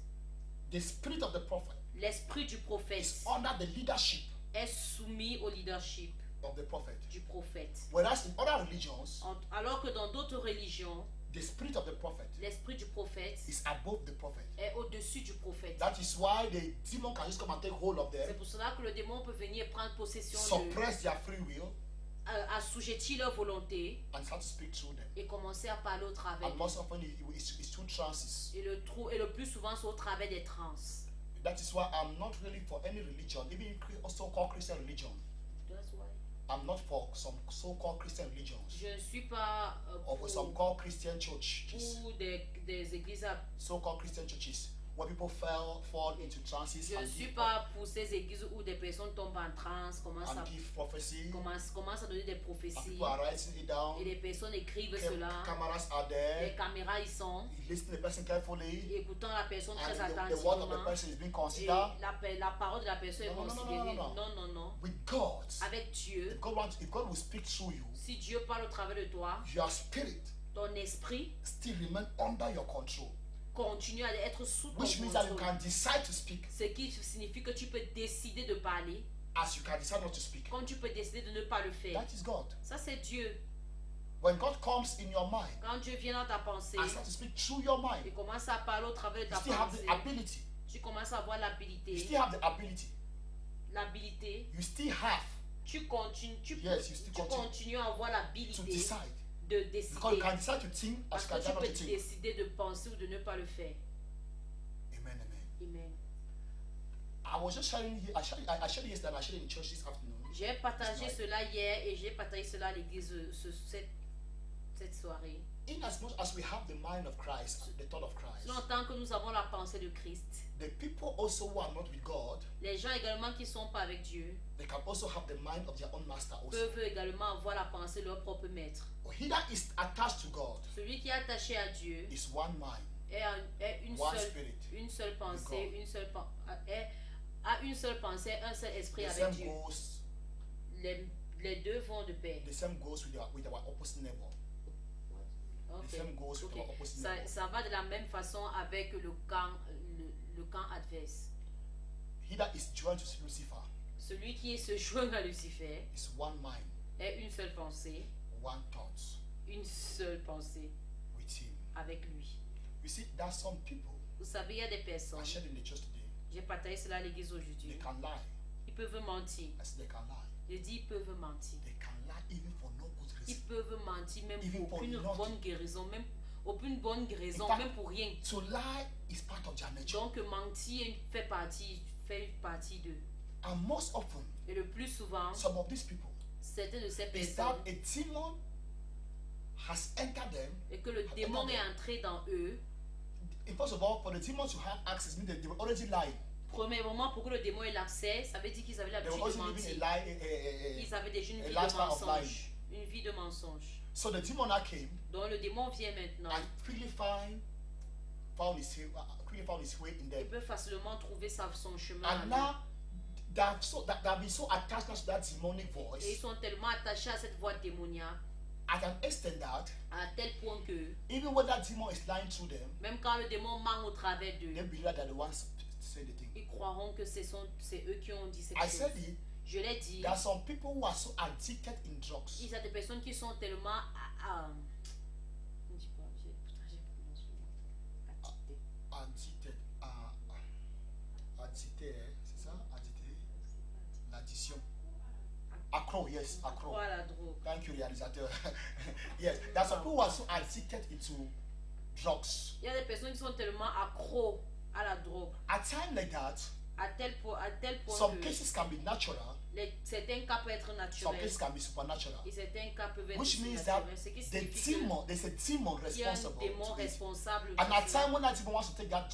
The spirit of the prophet L'esprit du prophète is under the leadership est soumis au leadership of the prophet. du prophète. Whereas in other religions, Alors que dans d'autres religions, the spirit of the prophet l'esprit du prophète is above the prophet. est au-dessus du prophète. That is why the demon can just come and take hold of C'est them, pour cela que le démon peut venir prendre possession suppress their free will, assujettir leur volonté and start to speak through them. et commencer à parler au travers And most often it's through trances. et le plus souvent c'est au travers des trans. That is why I'm not really for any religion, even so-called Christian religion. That's why. I'm not for some so-called Christian religions Je ne suis pas or for some called Christian churches, pour des églises. so-called Christian churches, where people fall into trances Je ne and suis give, pas pour ces églises où des personnes tombent en transe, commencent and give prophecy, à donner des and prophéties people are writing it down. et les personnes écrivent cela. Cameras are Les there. caméras y sont, You listen to the person carefully, écoutant la personne très and the word of the attentivement. person is being Et considered. la parole de la personne est Non, non, non, considérée. non, non, Non, non, non. With God, Avec Dieu, if God will speak through you, si Dieu parle au travers de toi, your spirit ton esprit still remain under your control, continue à être sous ton which means that you contrôle. can decide to speak Ce qui signifie que tu peux décider de parler, as you can decide not to speak. comme tu peux décider de ne pas le faire. That is God. Ça, c'est Dieu. When God comes in your mind Quand Dieu vient dans ta pensée and starts to speak through your mind, et commence à parler au travers de you ta still have pensée, the ability. tu commences à avoir You l'habilité. still have the ability. L'habilité, You still have tu continues, Yes, you still tu continue continues à avoir to l'habilité decide. de Because décider. you can decide to think as Parce you que can tu decide not peux to think. décider de penser ou de ne pas le faire. Amen, amen. Amen. I was just sharing here. I shared it yesterday. I shared it in church this afternoon. J'ai partagé This night. cela hier et j'ai partagé cela à l'église cette soirée. In as much as we have the mind of Christ, the thought of Christ, Longtemps que nous avons la pensée de Christ, the people also who are not with God, les gens également qui ne sont pas avec Dieu they can also have the mind of their own master also. peuvent également avoir la pensée de leur propre maître. He that is attached to God Celui qui est attaché à Dieu is one mind, est one spirit. une seule pensée, God. a une seule pensée, un seul esprit The avec same Dieu. goes. Les deux vont de pair. The same goes with our opposite neighbor. Ok. The same goes with Ok. our opposite neighbor. Ça va de la même façon avec le camp adverse. He that is joined to Lucifer Celui qui se joint à Lucifer is one mind, est une seule pensée with him. lui. You see, there are some people, Vous savez, il y a des personnes, I shared in the church today, j'ai partagé cela à l'église they aujourd'hui, can lie. ils peuvent mentir. I said they can lie. Je dis ils peuvent mentir. They can lie even for no good Ils reason. peuvent mentir même Even pour for aucune nothing. bonne guérison, même aucune bonne guérison, In fact, même pour rien. To lie is part of their nature. Donc mentir fait partie d'eux. And most often, Et le plus souvent, some of these people, certaines de ces is that personnes, a demon has entered them. et que le démon est entré dans eux, And first of all, for the demons to have access, means that they were already lying. premièrement, pour que le démon ait l'accès, ça veut dire qu'ils avaient They were l'habitude de also living mentir. a Ils avaient déjà une a vie de lifestyle of mensonge. Une vie de mensonge. So the demon now came Donc le démon vient maintenant. and quickly found his way in Il them. peut facilement trouver son chemin. à And lui. now they've been so attached to that demonic Et ils voice sont tellement attachés à cette voix démoniaque, at an extent that à tel point que, even when that demon is lying through them, même quand le démon ment au travers they d'eux, believe that they're the ones saying the thing. ils croiront que c'est eux qui ont dit cette I chose. said it. Je l'ai dit, There are some people who are so addicted in drugs. il y a des personnes qui sont tellement je dis quoi, j'ai prononcé le mot. Addictées. Addicted, c'est ça? Addicted. L'addiction. Accro, yes, accro. Quoi, la drogue? Thank you, réalisateur. Yes, there are some people who are so addicted into drugs. Il y a des personnes qui sont tellement accros à la drogue, At times like that, à tel point some que cases can be natural, certains cas peuvent être some naturels cases can be supernatural. et certains cas peuvent être Which means that surnaturels. Ce qui the signifie demon, there's a demon qu'il y a un responsible. démon To it. responsable de And at cela. time when that demon wants to take that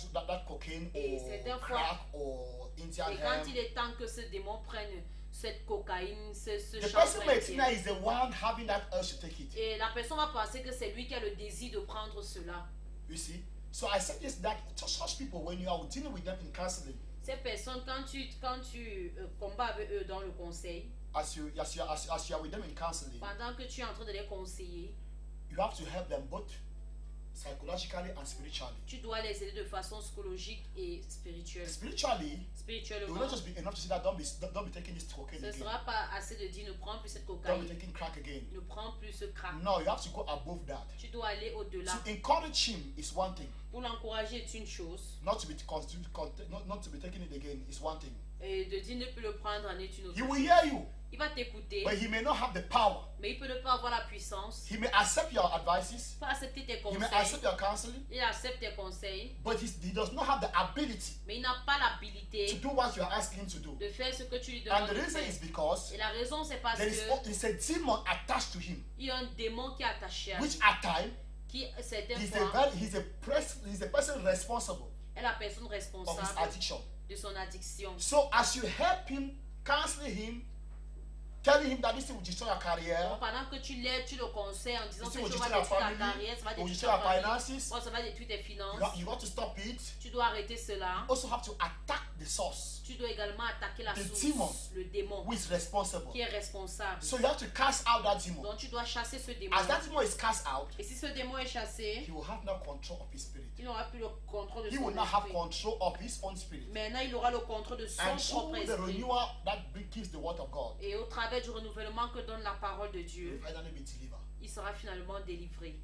cocaine Et or certaines fois- crack or Indian Et quand hemp, il est temps que ce démon prenne cette cocaïne, ce the chanvre person may think indien, that is the one having that urge to take it. et la personne va penser que c'est lui qui a le désir de prendre cela. You see? So I said this that such people, when you are dealing with them in counseling, Ces personnes, quand tu combats avec eux dans le conseil, as you are with them in counseling, pendant que tu es en train de les conseiller, you have to help them both psychologically and spiritually. tu dois les aider de façon psychologique et spirituelle. Spiritually, it will Spirituellement, not just be enough to say that don't be taking this cocaine ce ne again. sera pas assez de dire ne prends plus cette Don't be cocaïne, taking crack again. ne prends plus ce crack. No, you have to go above that. Tu dois aller au-delà. To encourage him is one thing. Pour l'encourager est une chose, Not to be taking it again is one thing. et de dire ne plus le prendre en est une autre He chose. will hear you, Il va t'écouter, but he may not have the power. mais il peut ne pas avoir la puissance. He may accept your advices. Il peut accepter tes He may conseils. accept your counseling, Il accepte tes conseils, but he does not have the ability mais il n'a pas to l'habilité do what you are asking him to do. de faire ce que tu lui And demandes the de reason faire. is because Et la raison, c'est parce there is que a demon attached to him, il y a un démon qui est attaché à lui, which at times qui, certaines he's fois, he's a person responsible est la personne of his responsable addiction. de son addiction. So as you help him, counseling him, telling him that this thing will destroy your Donc, career, pendant que tu l'aides, tu le conseilles en disant this que thing will ça va destroy your détruire ta family, carrière, ça va it will détruire destroy ta your famille, finances, ça va détruire tes finances, you want to stop it. tu dois arrêter cela. You also have to attack the source, Tu dois également attaquer la The demon. source, le démon, who is responsible. qui est responsable. So you have to cast out that demon. Donc tu dois chasser ce démon. As that demon is cast out, Et si ce démon est chassé, he will have no control of his spirit. il n'aura plus le contrôle de He son will not have esprit. control of his own spirit. Maintenant, il aura le contrôle de son And propre through the esprit. renewal that gives the word of God, Et au travers du renouvellement que donne la parole de he will Dieu, finally be delivered. il sera finalement délivré.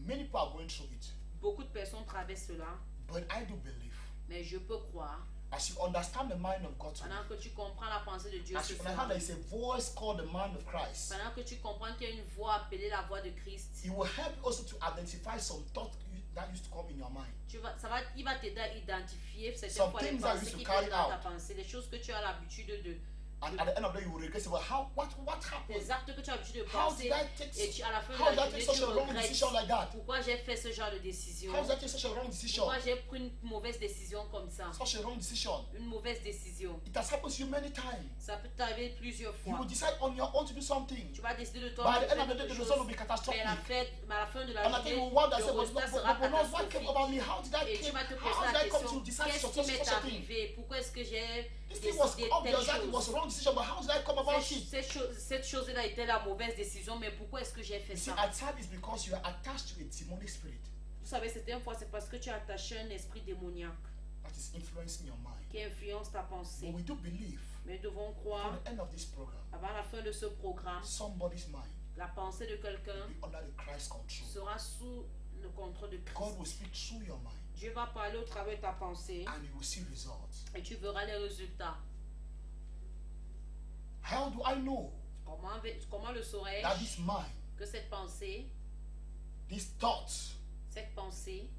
Many people are going through it, Beaucoup de personnes traversent cela, but I do believe, mais je peux croire, as you understand the mind of God, pendant que tu comprends la pensée de Dieu, as ce you soir, understand there is a voice called the mind of Christ, pendant que tu comprends qu'il y a une voix appelée la voix de Christ, it will help you also to identify some thoughts that used to come in your mind. il va t'aider à identifier certaines Some fois les things that you pensées used to qui carry viennent dans ta out. pensée, les choses que tu as l'habitude de, And at the end of the day, you will regret, say, well, what happened? les actes que tu as l'habitude de How penser, did I take, et à la fin de how did la I journée, take such tu a wrong decision like regrettes. that? Pourquoi j'ai fait ce genre de décision? How did I take such a wrong decision? Pourquoi j'ai pris une mauvaise décision comme ça? Such a wrong decision. Une mauvaise décision. It has happened to you many times. Ça peut t'arriver plusieurs You fois. will decide on your own to do something. Tu vas décider de But toi at de the end faire of the day, quelque the chose. result will be Mais à catastrophic. la fin de la And I think journée, you wonder, le say, résultat sera but what came catastrophique. about me? How did I Et tu vas te how poser did la I come to question, decide qu'est-ce such qui m'est a thing? arrivé? Pourquoi est-ce que j'ai This thing was décidé obvious telle that it was chose? wrong decision, but how did I come about it? Cette chose-là était la mauvaise décision, mais pourquoi est-ce que j'ai fait You see, ça? at times it's because you are attached to a demonic spirit Vous savez, certaines fois, c'est parce que tu as attaché un esprit démoniaque that is influencing your mind. qui influence ta But pensée. we do believe Mais nous devons at croire, the end of this program, avant la fin de ce programme, somebody's mind la pensée de quelqu'un will be under the Christ control. sera sous le contrôle de God Christ. will speak through your mind Dieu va parler au travers de ta pensée and you will see results. et tu verras les résultats. How do I know Comment le that saurais-je this mind, que cette pensée cette thought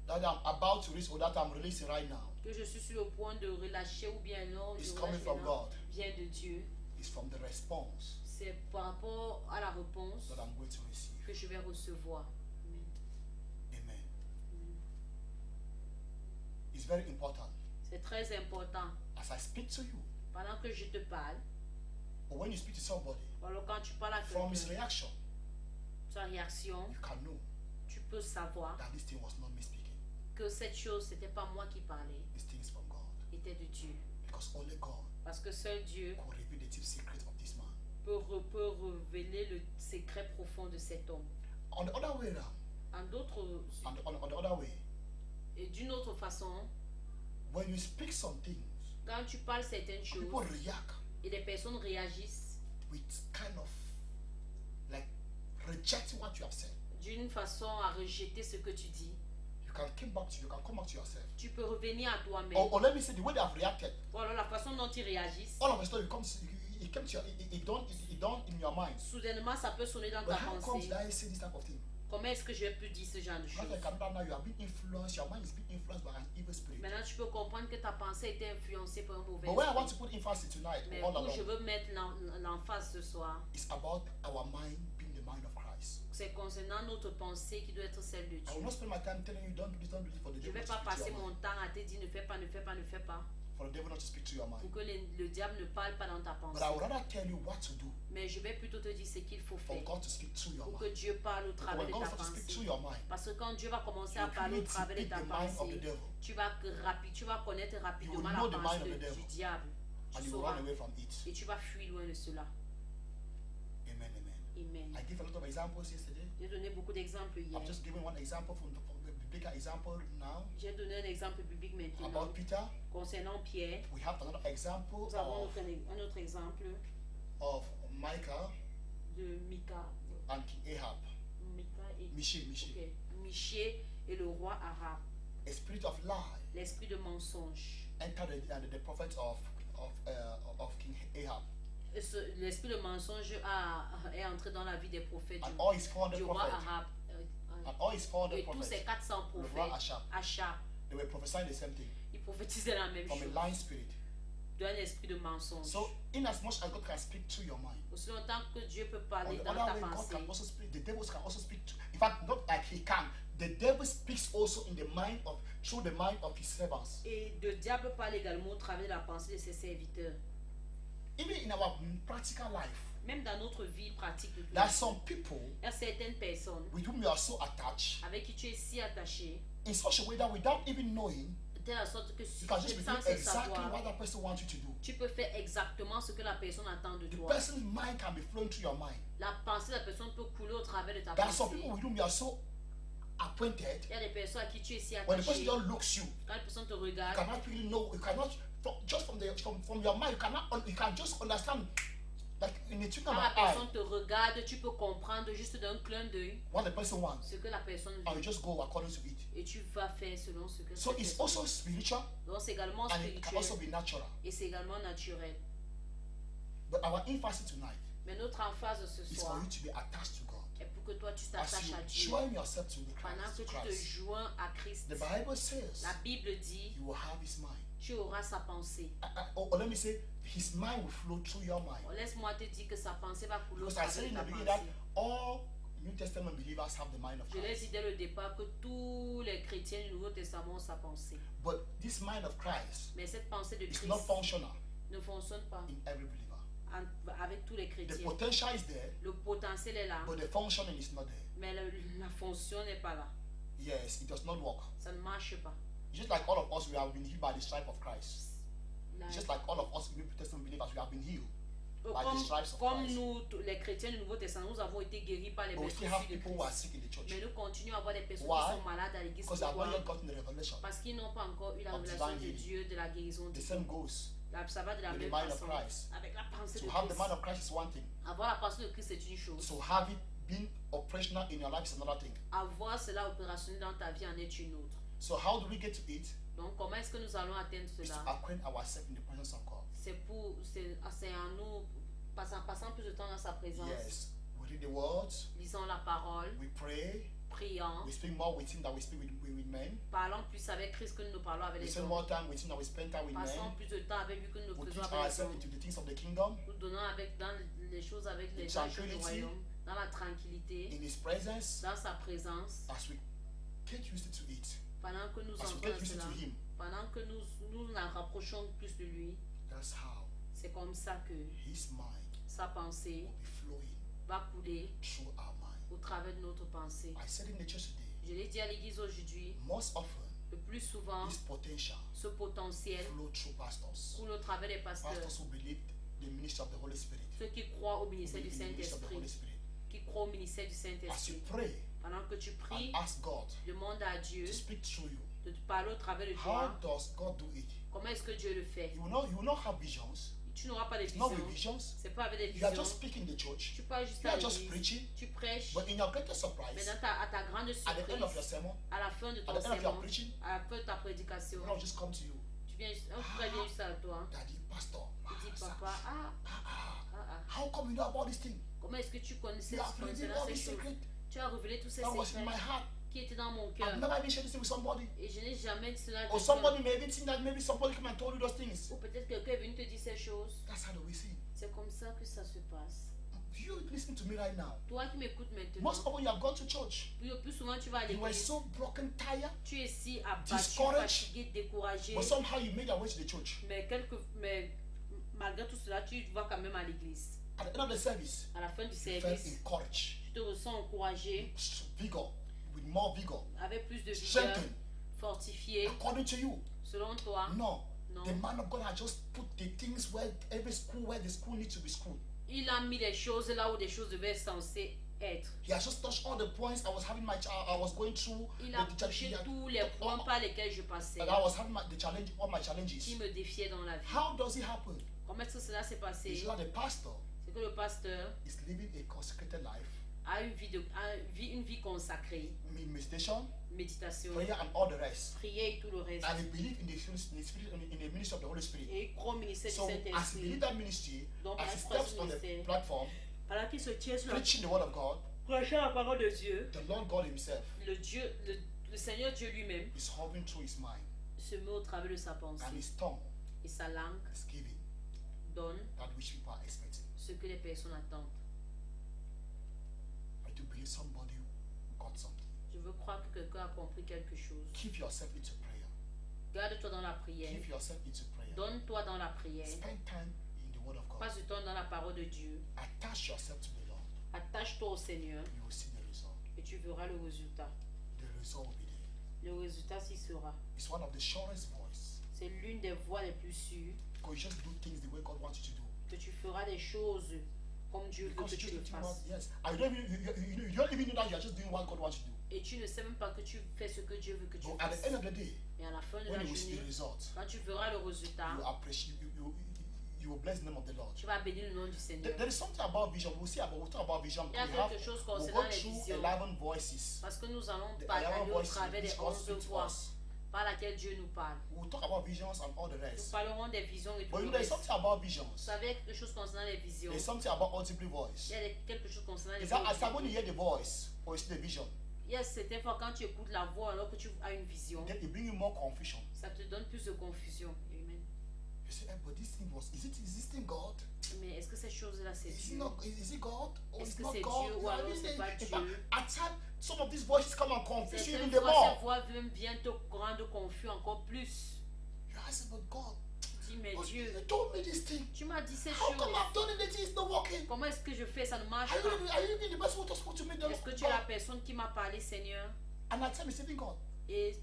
that I'm about to release or that I'm releasing right now que je suis sur le point de relâcher ou bien non, is de coming relâcher from non, God? vient de Dieu. Is from the response C'est par rapport à la réponse that I'm going to receive. que je vais recevoir. Amen. Amen. It's very important. C'est très important. As I speak to you, Pendant que je te parle, or when you speak to somebody, ou alors quand tu parles à from his quelqu'un, reaction, sa réaction, you can know tu peux savoir that this thing was not me speaking. que cette chose, c'était pas moi qui parlais, This thing is from God. était de Dieu. Because only God Parce que seul Dieu could reveal the deep secret of this man. peut révéler le secret profond de cet homme. On the other way around, En d'autres, on the other way, et d'une autre façon, when you speak some things, quand tu parles certaines choses people react et les personnes réagissent with kind of like rejecting what you have said. d'une façon à rejeter ce que tu dis, You can come back to yourself. tu peux revenir à toi-même. Or let me say the way they have reacted. Ou alors la façon dont ils réagissent, All of a sudden, it came to it don't in your mind. soudainement ça peut sonner dans But ta how comes pensée. that I say this type of thing? Comment est-ce que je vais plus dire ce genre de Because choses? like now you have been influenced. Your mind is being influenced by an evil spirit. Maintenant tu peux comprendre que ta pensée a été influencée par un mauvais But where I want to esprit. put emphasis tonight, Mais all où je along, veux mettre l'emphase ce soir, it's about our mind being the mind of Christ. c'est concernant notre pensée qui doit être celle de I will Dieu. not spend my time telling you don't do this for the Je ne devil vais to pas speak to passer your mon mind. temps à te dire ne fais pas, ne fais pas, ne fais pas, For the devil not to speak to your mind. pour que le diable ne parle pas dans ta But pensée. I would rather tell you what to do Mais je vais plutôt te dire ce qu'il faut for faire God to speak through your pour que mind. Dieu parle au But travers when de God ta starts to speak pensée. through your mind, Parce que quand Dieu va commencer à you parler au begin to travers de pick ta the mind of the pensée, devil. tu vas connaître rapidement will know the la mind pensée of the devil. du diable. and Tu you will sauras run away from it. et tu vas fuir loin de cela. Amen, amen. Amen. I gave a lot of examples yesterday. J'ai donné beaucoup d'exemples hier. I'm just giving one example from the biblical example now J'ai donné un exemple biblique maintenant. about Peter. Concernant Pierre, We have another example nous avons of, un autre exemple of Michael de Mika. and King Ahab. Mika et Michel. Ok. Michée et le roi arabe. A spirit of lie L'esprit de mensonge. entered the prophet of King Ahab. L'esprit de mensonge est entré dans la vie des prophètes And all his 400 du roi prophets, arabe. and all his 400 Et tous ces prophets, 400 le roi prophètes, Achab, Achab, they were prophesying the same thing ils prophétisaient la même from chose. a lying spirit. D'un esprit de mensonge. So, in as much as God can speak through your mind, Aussi longtemps que Dieu peut on parler the dans other ta way, God pensée, can also speak. The devil can also speak. In fact, not like he can. The devil speaks also in the mind of through the mind of his servants. et le diable parle également au travers de la pensée de ses serviteurs. Even in our practical life, Même dans notre vie pratique de tous there are les some jours, people il y a certaines personnes with whom you are so attached avec qui tu es si attaché, in such a way that without even knowing, de telle sorte que si you can tu just be sans doing le exactly savoir, what that person wants you to do. tu peux faire exactement ce que la personne attend de The toi. person's mind can be flowing through your mind. La pensée de la personne peut couler au travers de ta There are some pensée. people with whom you are so acquainted. Il y a des personnes à qui tu es si When the person attaché. just looks you, Quand la personne te you regarde, cannot really know. You cannot just from your mind. You can just understand. Like in the twinkle quand of la an eye, personne te regarde, tu peux comprendre juste d'un clin d'œil what the person wants, ce que la personne and you veut. just go according to it. Et tu vas faire selon ce que So cette it's personne also veut. spiritual Donc c'est également and it can also spirituel be natural. et c'est également naturel. But our emphasis tonight Mais notre emphase ce is for soir you to be attached to God. est pour que toi tu As t'attaches à you Dieu. join yourself to the Pendant que tu te Christ, joins à Christ, the Bible says la Bible dit, you will have His mind. tu auras sa pensée. Or let me say, His mind will flow through your mind. Laisse-moi te dire que sa pensée va couler au Because I travers said de in ta the beginning that pensée. all New Testament believers have the mind of Je l'ai dit Christ. dès le départ que tous les chrétiens du Nouveau Testament ont sa pensée. But this mind of Christ Mais cette pensée de is Christ not functional ne fonctionne pas in every believer. avec tous les The chrétiens. potential is there, Le potentiel est là, but the functioning is not there. mais la fonction n'est pas là. Yes, it does not work. Ça ne marche pas. Just like all of us, we have been healed by the stripe of Christ. La- Just like all of us New Testament believers, we have been healed. by the Comme, stripes of comme Christ. nous, les chrétiens du Nouveau Testament, nous avons été guéris par les But we blessures still have de people who are Christ. sick in the church. Mais nous continuons à avoir des personnes Why? qui sont malades à l'église. Because they have not Pourquoi? yet gotten the revelation. Parce qu'ils n'ont pas encore eu la of révélation divine de healing. Dieu, de la guérison The divine. same goes. Ça va de la with the même mind of façon. Christ. Avec la pensée To de have the Christ. mind of Christ is one thing. Avoir la pensée de Christ, c'est une chose. To have it being operational in your life is another thing. Avoir cela opérationnel dans ta vie en est une autre. So how do we get to it? Donc, comment est-ce que nous allons atteindre Is to cela? acquaint ourselves in the presence of God. C'est en nous passant plus de temps dans sa présence, Yes. We read the words, lisant la parole, we pray, priant, we speak more with Him than we speak with men. parlant plus avec Christ que nous parlons avec We les spend hommes. more time with Him than we spend time with Passons men. plus de temps avec lui que nous We faisons put avec les ourselves hommes. into the things of the kingdom, Nous donnons dans les choses avec les gens du tranquility, royaume, dans la tranquillité, in His presence, dans sa présence, as we get used to it, pendant que nous as we entrons get dans used cela, to Him. pendant que nous rapprochons plus de lui. That's how C'est comme ça que His mind sa pensée will be flowing va couler through our mind. au travers de notre pensée. I said in the church today, Je l'ai dit à l'église aujourd'hui, most often, Le plus souvent, this potential ce potentiel flow through pastors. coule au travers des pasteurs, Pastors who believe the ministry of the Holy Spirit. ceux qui croient au ministère du Believe in the ministry of the Holy Saint-Esprit, Spirit. qui croient au ministère du As you Saint-Esprit. pray Pendant que tu pries, and ask God demande à Dieu to speak through you, de te parler au travers de how toi. does God do it? Comment est-ce que Dieu le fait? You will not have visions. Tu n'auras pas de It's not with vision. visions. C'est pas avec des You are visions. just speaking in the church. Tu parles juste You à are just l'église. preaching. Tu prêches. But in your greatest Mais surprise, à ta grande at the end of your surprise, sermon, à la fin de at ton the end of your sermon, preaching, à la fin de ta prédication, God will just come to you. un frère vient juste à toi. Daddy, Pastor, Il dit, papa, how come you know about this thing? comment est-ce que tu connaissais You have revealed ces all these choses? secrets Tu as révélé tous ces that was in secrets my heart. qui étaient dans mon cœur. I've never even shared this thing with somebody. Et je n'ai jamais dit cela à Or quelqu'un. somebody may even think that maybe somebody come and told you those things. Ou peut-être quelqu'un est venu te dire ces choses. That's how we see. C'est comme ça que ça se passe. You listen to me right now. Toi qui m'écoutes maintenant, Most of you have gone to church. le plus souvent tu vas à You were l'église. so broken, tired, Tu es si abattu, discouraged. fatigué, découragé. but somehow you made your way to the church. Mais malgré tout cela, tu vas quand même à l'église. At the end of the service, À la fin du you felt service, encouraged, tu te ressens encouragé, vigor, with more vigor, avec plus de vigueur, strengthened, fortifié. according to you. Selon toi, No. Non. The man of God had just put the things where the school needs to be schooled. il a mis les choses là où des choses devaient censées être. He has just touched all the points I was going through. Il a the touché he had- tous les points par lesquels je passais, and I was having all my qui challenges. me défiaient dans la vie. How does it happen? Comment est-ce que cela s'est It's passé? that the pastor C'est que le pasteur is living a consecrated life, a une vie consacrée, meditation, méditation, prayer, and all the rest. prière et tout le reste. And he believes in the ministry of the Holy Spirit. Et il croit au ministère du So as he Saint-Esprit. believes that ministry, Donc, as he il steps croit on au the ministère. platform, Pendant qu'il se tient sur la preaching the word of God, prêchant la parole de Dieu, the Lord God himself le Seigneur Dieu lui-même is hovering through his mind, se met au travers de sa and pensée. his tongue Et sa langue is giving donne that which people are expecting. ce que les personnes attendent. I do believe somebody got something. Je veux croire que quelqu'un a compris quelque chose. Keep yourself into prayer. Garde-toi dans la prière. Keep yourself into prayer. Donne-toi dans la prière. Spend time in the word of God. Passe du temps dans la parole de Dieu. Attach yourself to the Lord. Attache-toi au Seigneur You will see the result. et tu verras le résultat. The result will be there. Le résultat s'y sera. It's one of the surest voice. C'est l'une des voies les plus sûres Because you just do things the way God wants you to do. que tu feras des choses comme Dieu veut Because que you tu just le do fasses. yes. I don't even, you don't even know that you are just doing what God wants you to do. Et tu ne sais même pas que tu fais ce que Dieu veut que tu But at the fasses. end of the day, Et à la fin de when la you will see journée, the result, quand tu verras le résultat, you appreciate you will bless the name of the Lord. tu vas bénir le nom du Seigneur. There is something about vision. We'll talk about vision. Il y a quelque chose We'll concernant go les through visions. 11 voices. Parce que nous allons The aller 11 au voices travers des which God 11 speaks to voix us. par laquelle Dieu nous parle. We'll talk about visions and all the Nous rest. parlerons des visions et tout But le you know, there's reste. something about Vous visions. savez quelque chose concernant les visions. There's something about audible voice. Il y a quelque chose concernant les Is that as visions. when you hear the voice or you see the vision, Il y a certaines fois quand tu écoutes la voix alors que tu as une vision, then it brings you more confusion. ça te donne plus de confusion. Amen. You say, but this thing is this thing God? Mais est-ce que cette chose-là c'est Is Dieu? it God? Or Est-ce it's que not c'est God? Dieu ou You know, alors I mean, c'est pas in Dieu? fact, at times, some of these voices come and confuse you even Certaines the fois, ces more. voix viennent te rendre confus encore plus. You ask, but God, Tu dis, mais but Dieu, you told me this thing. tu m'as dit ces How come choses. I've done it and it's not working? Comment est-ce que je fais? Ça ne marche Are you, pas. are you even the person who just spoke to me? Est-ce que tu es la personne qui m'a parlé, Seigneur? And at times it's even God. Et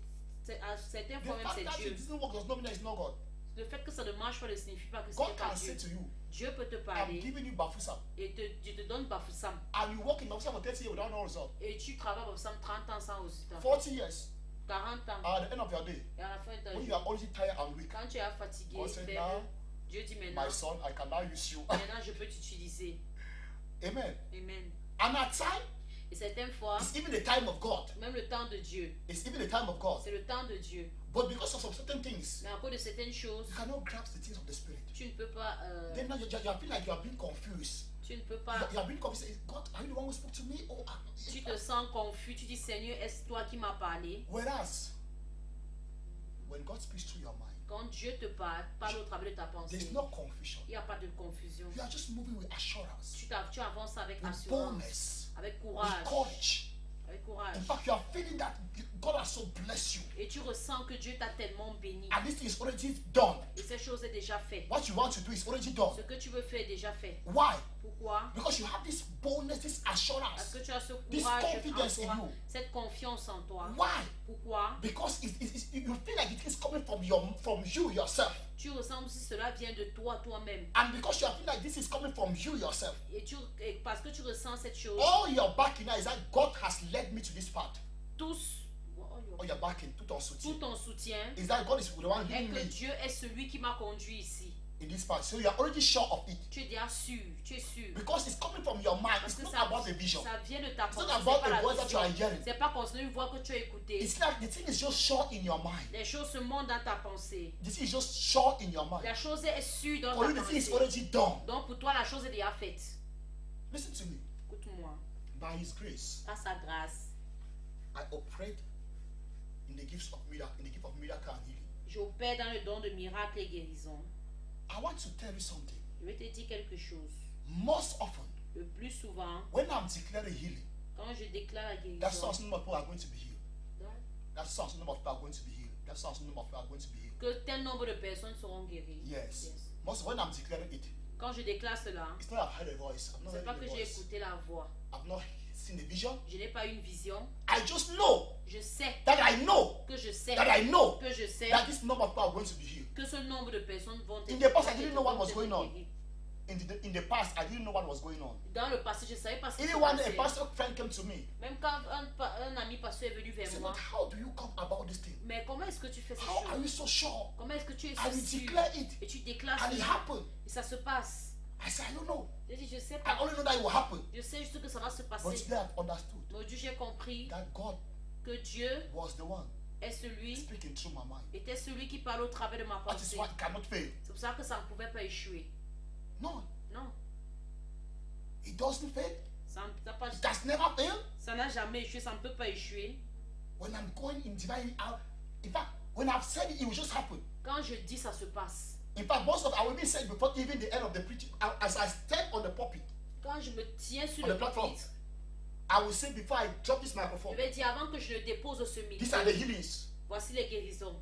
à certaines The fois même fact c'est that Dieu. it doesn't work does not mean that it's not God. Le fait que ça ne marche pas ne signifie pas que ce God n'est pas can Dieu. say to you, Dieu peut te I'm parler giving you Bafusam. et Dieu te donne Bafoussam. And you work in Bafusam for 30 years without no result. Et tu travailles Bafoussam 30 ans sans résultat. 40 years. 40 ans. At the end of your day, Et à la fin de ta when you journée, are already tired and weak, quand tu es fatigué, God said, faible, now, Dieu dit maintenant, my son, I can now use you. maintenant je peux t'utiliser. Amen. Amen. And at time, Et certaines fois, it's even the time of God. même le temps de Dieu, It's even the time of God. c'est le temps de Dieu. But because of some certain things, Mais à cause de certaines choses, you cannot grasp the things of the Spirit. tu ne peux pas, Then now you feel like you are being confused. tu ne peux pas, You are being confused. God, are you the one who spoke to me? Oh, tu te sens confus, tu dis Seigneur, est-ce toi qui m'as parlé? Whereas, when God speaks through your mind, Quand Dieu te parle au travers de ta pensée, there's no confusion. il n'y a pas de confusion. You are just moving with assurance, Tu avances avec with assurance, boldness, avec with courage, courage. avec courage. In fact, you are feeling that God has so blessed you. Et tu ressens que Dieu t'a tellement béni. And this thing is already done. Et cette chose est déjà faite. What you want to do is already done. Ce que tu veux faire est déjà fait. Why? Pourquoi? Because you have this boldness, this Parce assurance, que tu as ce this courage confidence en in toi, you. cette confiance en toi. Why? Pourquoi? Because you feel like it is coming from you yourself. Tu ressens si cela vient de toi, toi-même. And because you feel like this is coming from you yourself. Et parce que tu ressens cette chose, All your backing now is that God has led me to this path. tous, All your backing, tout ton soutien. tout ton soutien Is that God is the one est leading que me Dieu est celui qui m'a conduit ici. in this path. So you are already sure of it. Tu es déjà sûr, tu es sûr. Because it's coming from your mind. Parce It's que not ça, about the vision. ça vient de ta It's pensée, not c'est about pas the la voice that you are vision. hearing. C'est pas concernant une voix que tu as écoutée. It's like the thing is just sure in your mind. Les choses se montrent dans ta pensée. The thing is just sure in your mind. La chose est sûre dans For you, ta the thing is pensée. already done. Donc pour toi, la chose est déjà faite. Listen to me. Écoute-moi. By His grace, Par sa grâce, I operate in the gift of miracle and healing. j'opère dans le don de miracles et guérison. I want to tell you something. Je vais te dire quelque chose. Most often, Le plus souvent, when I'm declaring healing, quand je déclare la that guérison, sounds number of people are going to be healed. That sounds number of people are going to be healed. That sounds number of people are going to be healed. que tel nombre de personnes seront guéries. Yes. Most when I'm declaring it, Quand je déclare cela, it's not I've heard a voice. I've not c'est pas heard que a j'ai voice. écouté la voix. I've not seen a vision. Je n'ai pas une vision. I just know Je sais that I know que je sais that I know que je sais that this number of people are going to be healed. que ce nombre de personnes vont être In the past, I vont didn't être- know what vont was être going on. guéries. In the past, I didn't know what was going on. Dans le passé, je savais pas ce qui se Even when a passait. pastor friend came to me, Même quand un ami pasteur est venu he vers said, moi, "But how do you come about this thing? mais comment est-ce que tu fais ces How are you choses? so sure?" Comment est-ce que tu es And he sûr? declared it, Et tu déclares and it cela. happened. Et ça se passe. I said, "I don't know. J'ai dit, je sais I pas. only know that it will happen." Je sais juste que ça va se But passer. today I've understood Mais aujourd'hui, j'ai compris that God que Dieu was the one est celui, speaking through my mind. était celui qui parle au travers de ma That is pensée. why it cannot fail. C'est pour ça que ça ne pouvait pas échouer. No, Non, it doesn't fail. ça n'a pas- It has never failed. ça n'a jamais échoué, ça ne peut pas échouer. When I'm going in divine, in fact, when I've said it, it will just happen. Quand je dis, ça se passe. In fact, most of I will be said before even the end of the preaching. As I step on the pulpit, Quand je me tiens sur On le the platform. pupitre, I will say before I drop this je microphone, vais dire avant que je le dépose ce these are micro, the healings. voici les guérisons.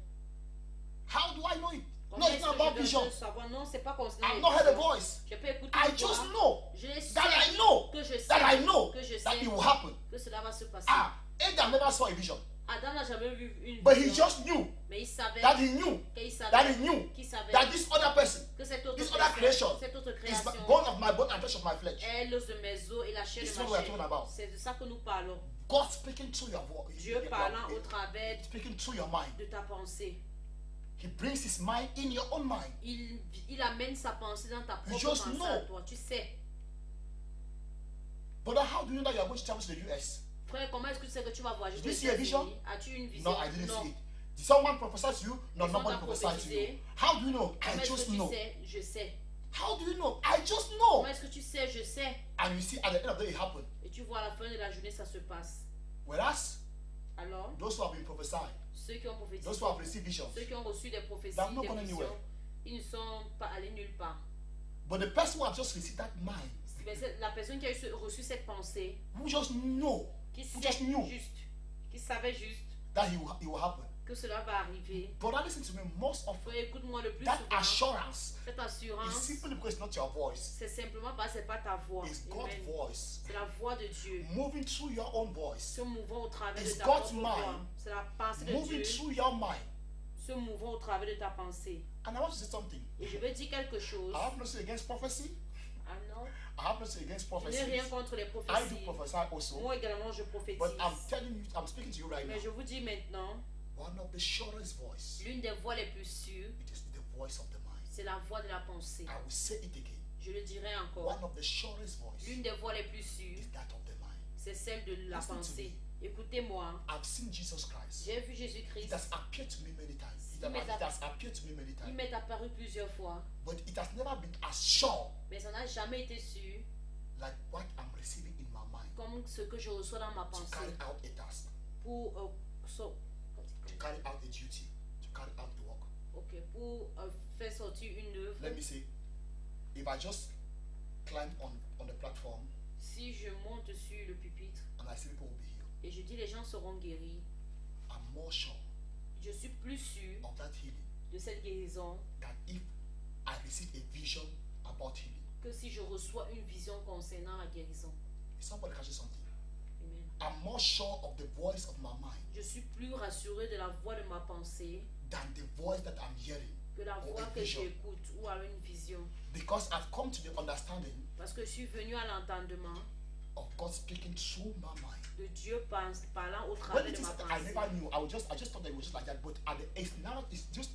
How do I know it? Comment No, it's est-ce not que about je vision. dois le savoir? Non, c'est pas concernant I've les not heard a visions. voice. Je peux écouter I une just voix. know Je sais that I know que je sais that I know que je that sais it will happen. que cela va se passer. Ah, Adam never saw a vision, Adam n'a jamais vu une but he vision, just knew mais il savait that he knew qu'il that savait he knew qu'il savait that this other person que cette autre this other creation cette autre is création bone of my bone and flesh of my flesh. est l'os de mes os et la chair This is de what ma we are talking about. chair. C'est de ça que nous parlons. God speaking through your voice, Dieu parlant au travers speaking through your mind. de ta pensée. He brings his mind in your own mind. Il amène sa pensée dans ta propre just pensée know. à toi. Tu sais. But how do you know you are going to travel to the US? Frère, comment est-ce que tu sais que tu vas voyager Did you aux see a vision? États-Unis? As-tu une vision? No, I didn't Non. see it. Did someone prophesy to you? No, Ils nobody ont prophesied to you. prophétisé. How do you know? I Comment est-ce just que tu know. sais? Je sais. How do you know? I just know. Comment est-ce que tu sais? Je sais. And you see at the end of the day it happened. Et tu vois à la fin de la journée, ça se passe. Whereas Alors, those who have been prophesied, ceux qui ont prophétisé, those who have received visions, ceux qui ont reçu des prophéties, They have not des gone visions, anywhere. ils ne sont pas allés nulle part. but the person who have just received that mind, Mais la personne qui a reçu cette pensée, who just know, qui who sait just knew juste, qui savait juste that it will happen. que cela va arriver. But listen to me, most of Frère, écoute-moi le plus that souvent. assurance Cette is assurance, simply because it's not your voice, c'est simplement parce que c'est pas ta voix. it's God's Amen. voice C'est la voix de Dieu. moving through your own voice, Se mouvant au travers It's de ta God's propre voix. mind. C'est la pensée de moving Dieu. through your mind. Se mouvant au travers de ta pensée. And I want to say something. Et je veux dire quelque chose. I have nothing against prophecy. Ah non, I have nothing against je n'ai prophecy. rien contre les I do prophéties. prophesy also. Moi également, je prophétise. But I'm telling you, I'm speaking to you right now. Mais je vous dis maintenant, One of the surest voice, l'une des voix les plus sûres, it is the voice of the mind. c'est la voix de la pensée. I will say it again. Je le dirai encore. One of the surest voice L'une des voix les plus sûres, is that of the mind. c'est celle de la Listen to pensée. Écoutez-moi, I've seen Jesus Christ. j'ai vu It Jésus-Christ. has appeared to me many times. It Il m'est has appeared to me many Il times. m'est apparu plusieurs fois, But it has never been as sure mais ça n'a jamais été sûr like what I'm receiving in my mind comme ce que je reçois dans ma to pensée carry out a task, pour, to carry out a duty, to carry out a work. pour faire sortir une œuvre. Let me say, if I just climb on the platform Si je monte sur le pupitre and I see people will be healed, et je dis les gens seront guéris, I'm more sure je suis plus sûr of that healing de cette guérison than if I receive a vision about healing. que que si je reçois une vision concernant la guérison. Somebody catches something. Amen. I'm more sure of the voice of my mind Je suis plus rassuré de la voix de ma pensée than the voice that I'm hearing. que la or voix a que vision. j'écoute ou à une vision. Because I've come to the understanding Parce que je suis venu à l'entendement of God speaking through my mind. de Dieu parlant au When travers it de is ma that I pensée. never knew, I just thought that it was just like that. But it's now it's just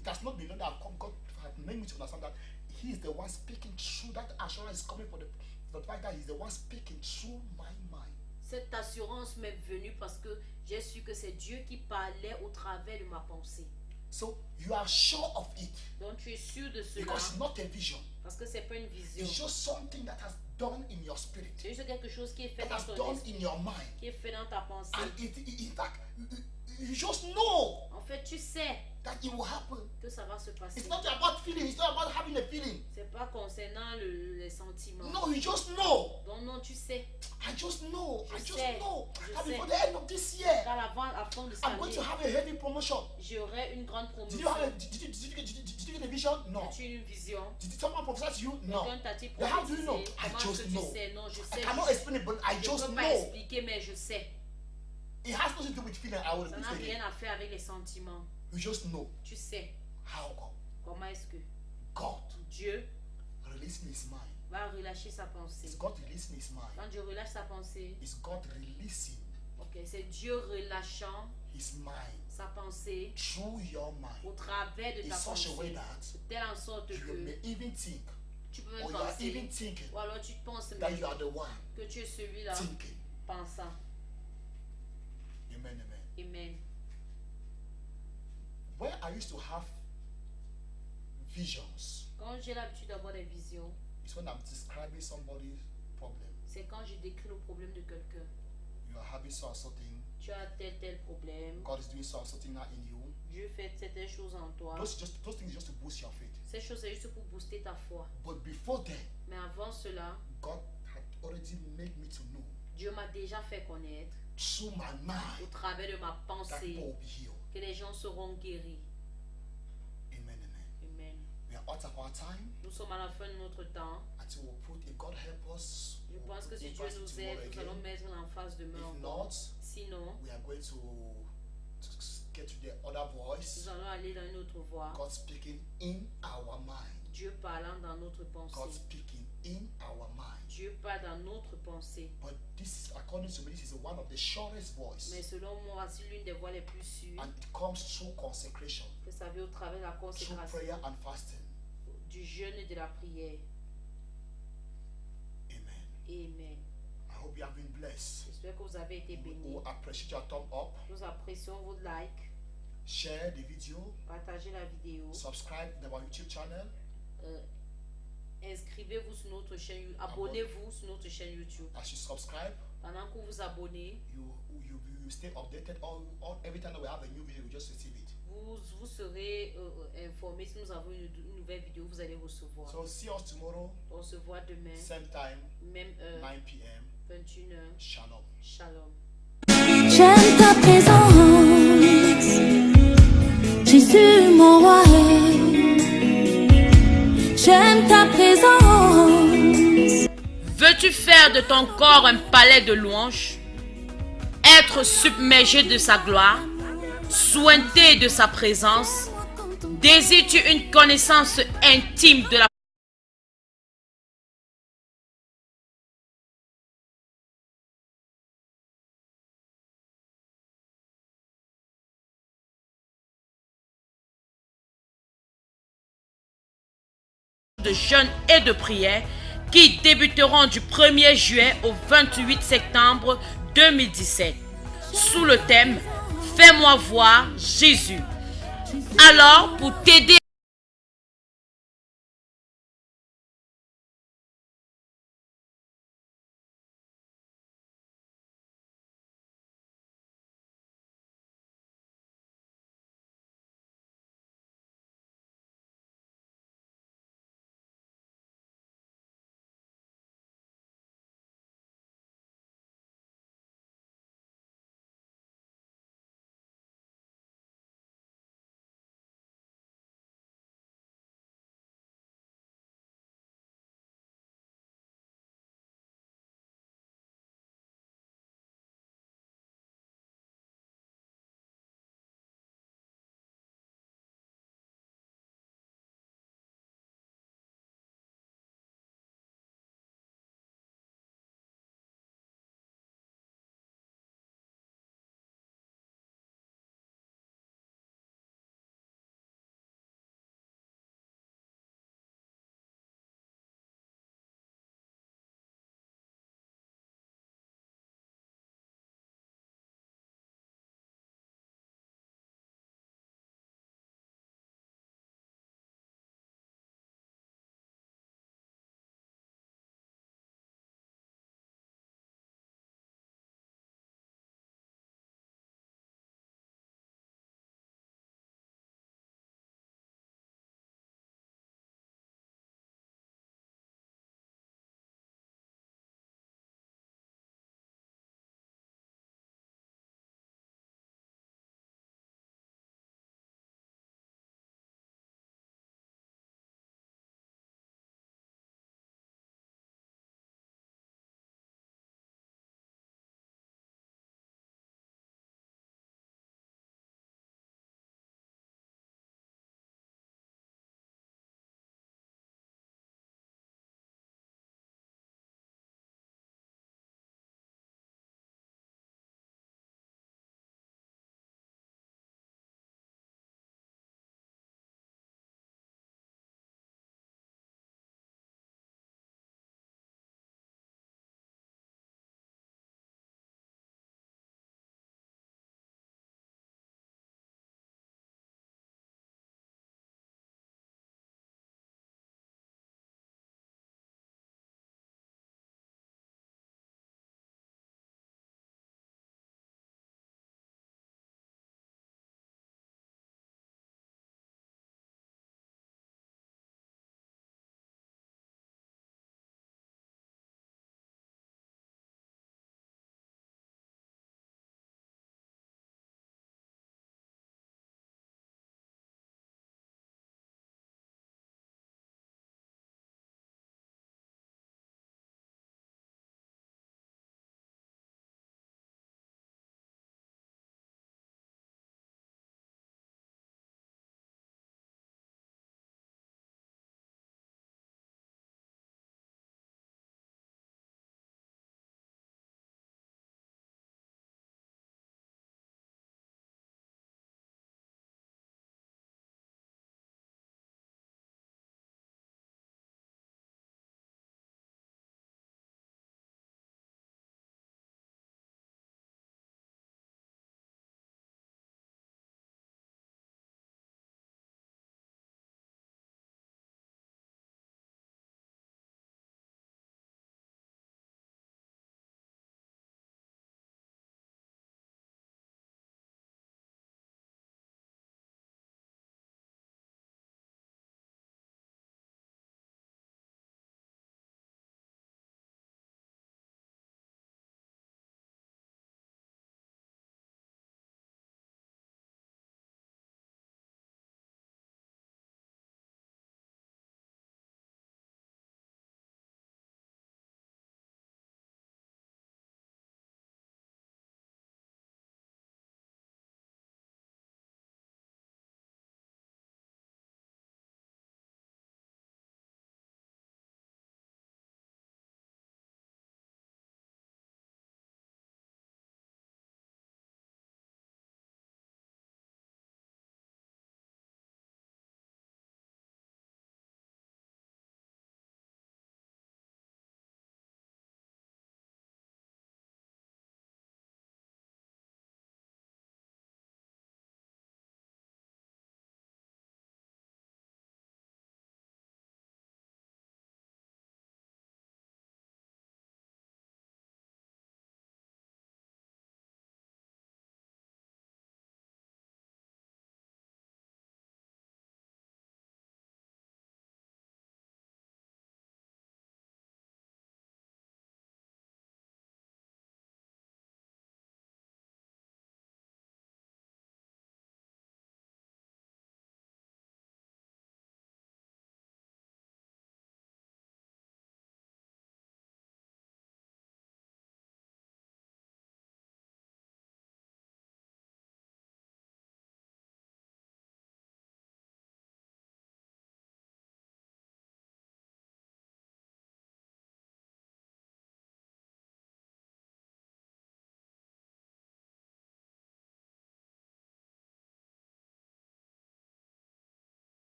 it has not been known that God has made me to understand that He is the one speaking through. That assurance is coming for the fact that He's the one speaking through my mind. Cette assurance m'est venue parce que j'ai su que c'est Dieu qui parlait au travers de ma pensée. So you are sure of it Donc tu es sûr de cela because it's not a vision. parce que c'est pas une vision. It's just something that has done in your spirit, C'est juste quelque chose qui est fait that dans has ton done esprit, in your mind, qui est fait dans ta pensée. and in fact you just know En fait, tu sais that it will happen. que ça va se passer. It's not about feeling. It's not about having a feeling. C'est pas concernant les sentiments. No, you just know. Donc non, tu sais. I just know. I Je just sais. know Je that sais. before the end of this year, Car à la fin de cette I'm going to année, have a heavy promotion. j'aurai une grande Did promotion. you get a vision? No. As-tu une vision? Did someone prophesy to you? No. Quelqu'un t'a-t-il Then how do you know? prophétisé? I Comment est-ce just que tu know. sais? Non, je I sais. cannot Je explain it, but I ne just peux pas know. expliquer, mais je sais. It has nothing to do with feeling. I will Ça repeat n'a it rien again. à faire avec les sentiments. You just know Tu sais. how come Comment est-ce que God Dieu released me His mind. va relâcher sa pensée? Is God releasing His mind? Quand Dieu relâche sa pensée, Is God releasing ok, c'est Dieu relâchant His mind sa pensée through your mind au travers de in ta such a way pensée, that de telle en sorte you may que even think, tu peux or même you are even penser, thinking ou alors tu penses that même you are the one que tu es celui-là thinking. pensant. Amen, amen. Amen. Where I used to have visions Quand j'ai l'habitude d'avoir des visions, is when I'm describing somebody's problem. c'est quand je décris le problème de quelqu'un. You are having something, Tu as tel problème, God is doing something now in you. Dieu fait certaines choses en toi. Those things just to boost your faith. Ces choses, c'est juste pour booster ta foi. But before then, Mais avant cela, God had already made me to know Dieu m'a déjà fait connaître, through my au mind travers de ma that pensée, people will be healed. que les gens seront guéris. Amen, amen. Amen. We are out of our time. Nous sommes à la fin de notre temps. Until we put, if God help us, Je pense que si we'll Dieu pass it nous tomorrow aide, nous again. allons mettre l'emphase demain If encore. not, Sinon, we are going to get to the other voice. nous allons aller dans une autre voie. God speaking in our mind. Dieu parlant dans notre God pensée. speaking in our mind. Dieu parle dans notre pensée. But this, according to me, this is one of the surest voice, Mais selon moi, c'est l'une des voies les plus sûres and it comes through consecration, que ça vient au travers de la through consécration, prayer and fasting. du jeûne et de la prière. Amen. Amen. I hope you have been blessed. J'espère que vous avez été We bénis. will appreciate your thumb up. Nous apprécions vos likes, Share the video. partagez la vidéo, Subscribe to our YouTube channel. inscrivez-vous sur notre chaîne, abonnez-vous sur notre chaîne YouTube. As you subscribe, Pendant que vous vous abonnez, you stay updated. Every time that we have a new video, we just receive it. vous serez informé si nous avons une nouvelle vidéo, vous allez recevoir. So see us tomorrow, On se voit demain, same time, même heure, 9 p.m. 21h. Shalom. Shalom. J'aime ta présence, Jésus mon roi. J'aime ta présence. Veux-tu faire de ton corps un palais de louanges? Être submergé de sa gloire? Sointer de sa présence? Désires-tu une connaissance intime de la de jeûne et de prière qui débuteront du 1er juillet au 28 septembre 2017 sous le thème « Fais-moi voir Jésus ». Alors, pour t'aider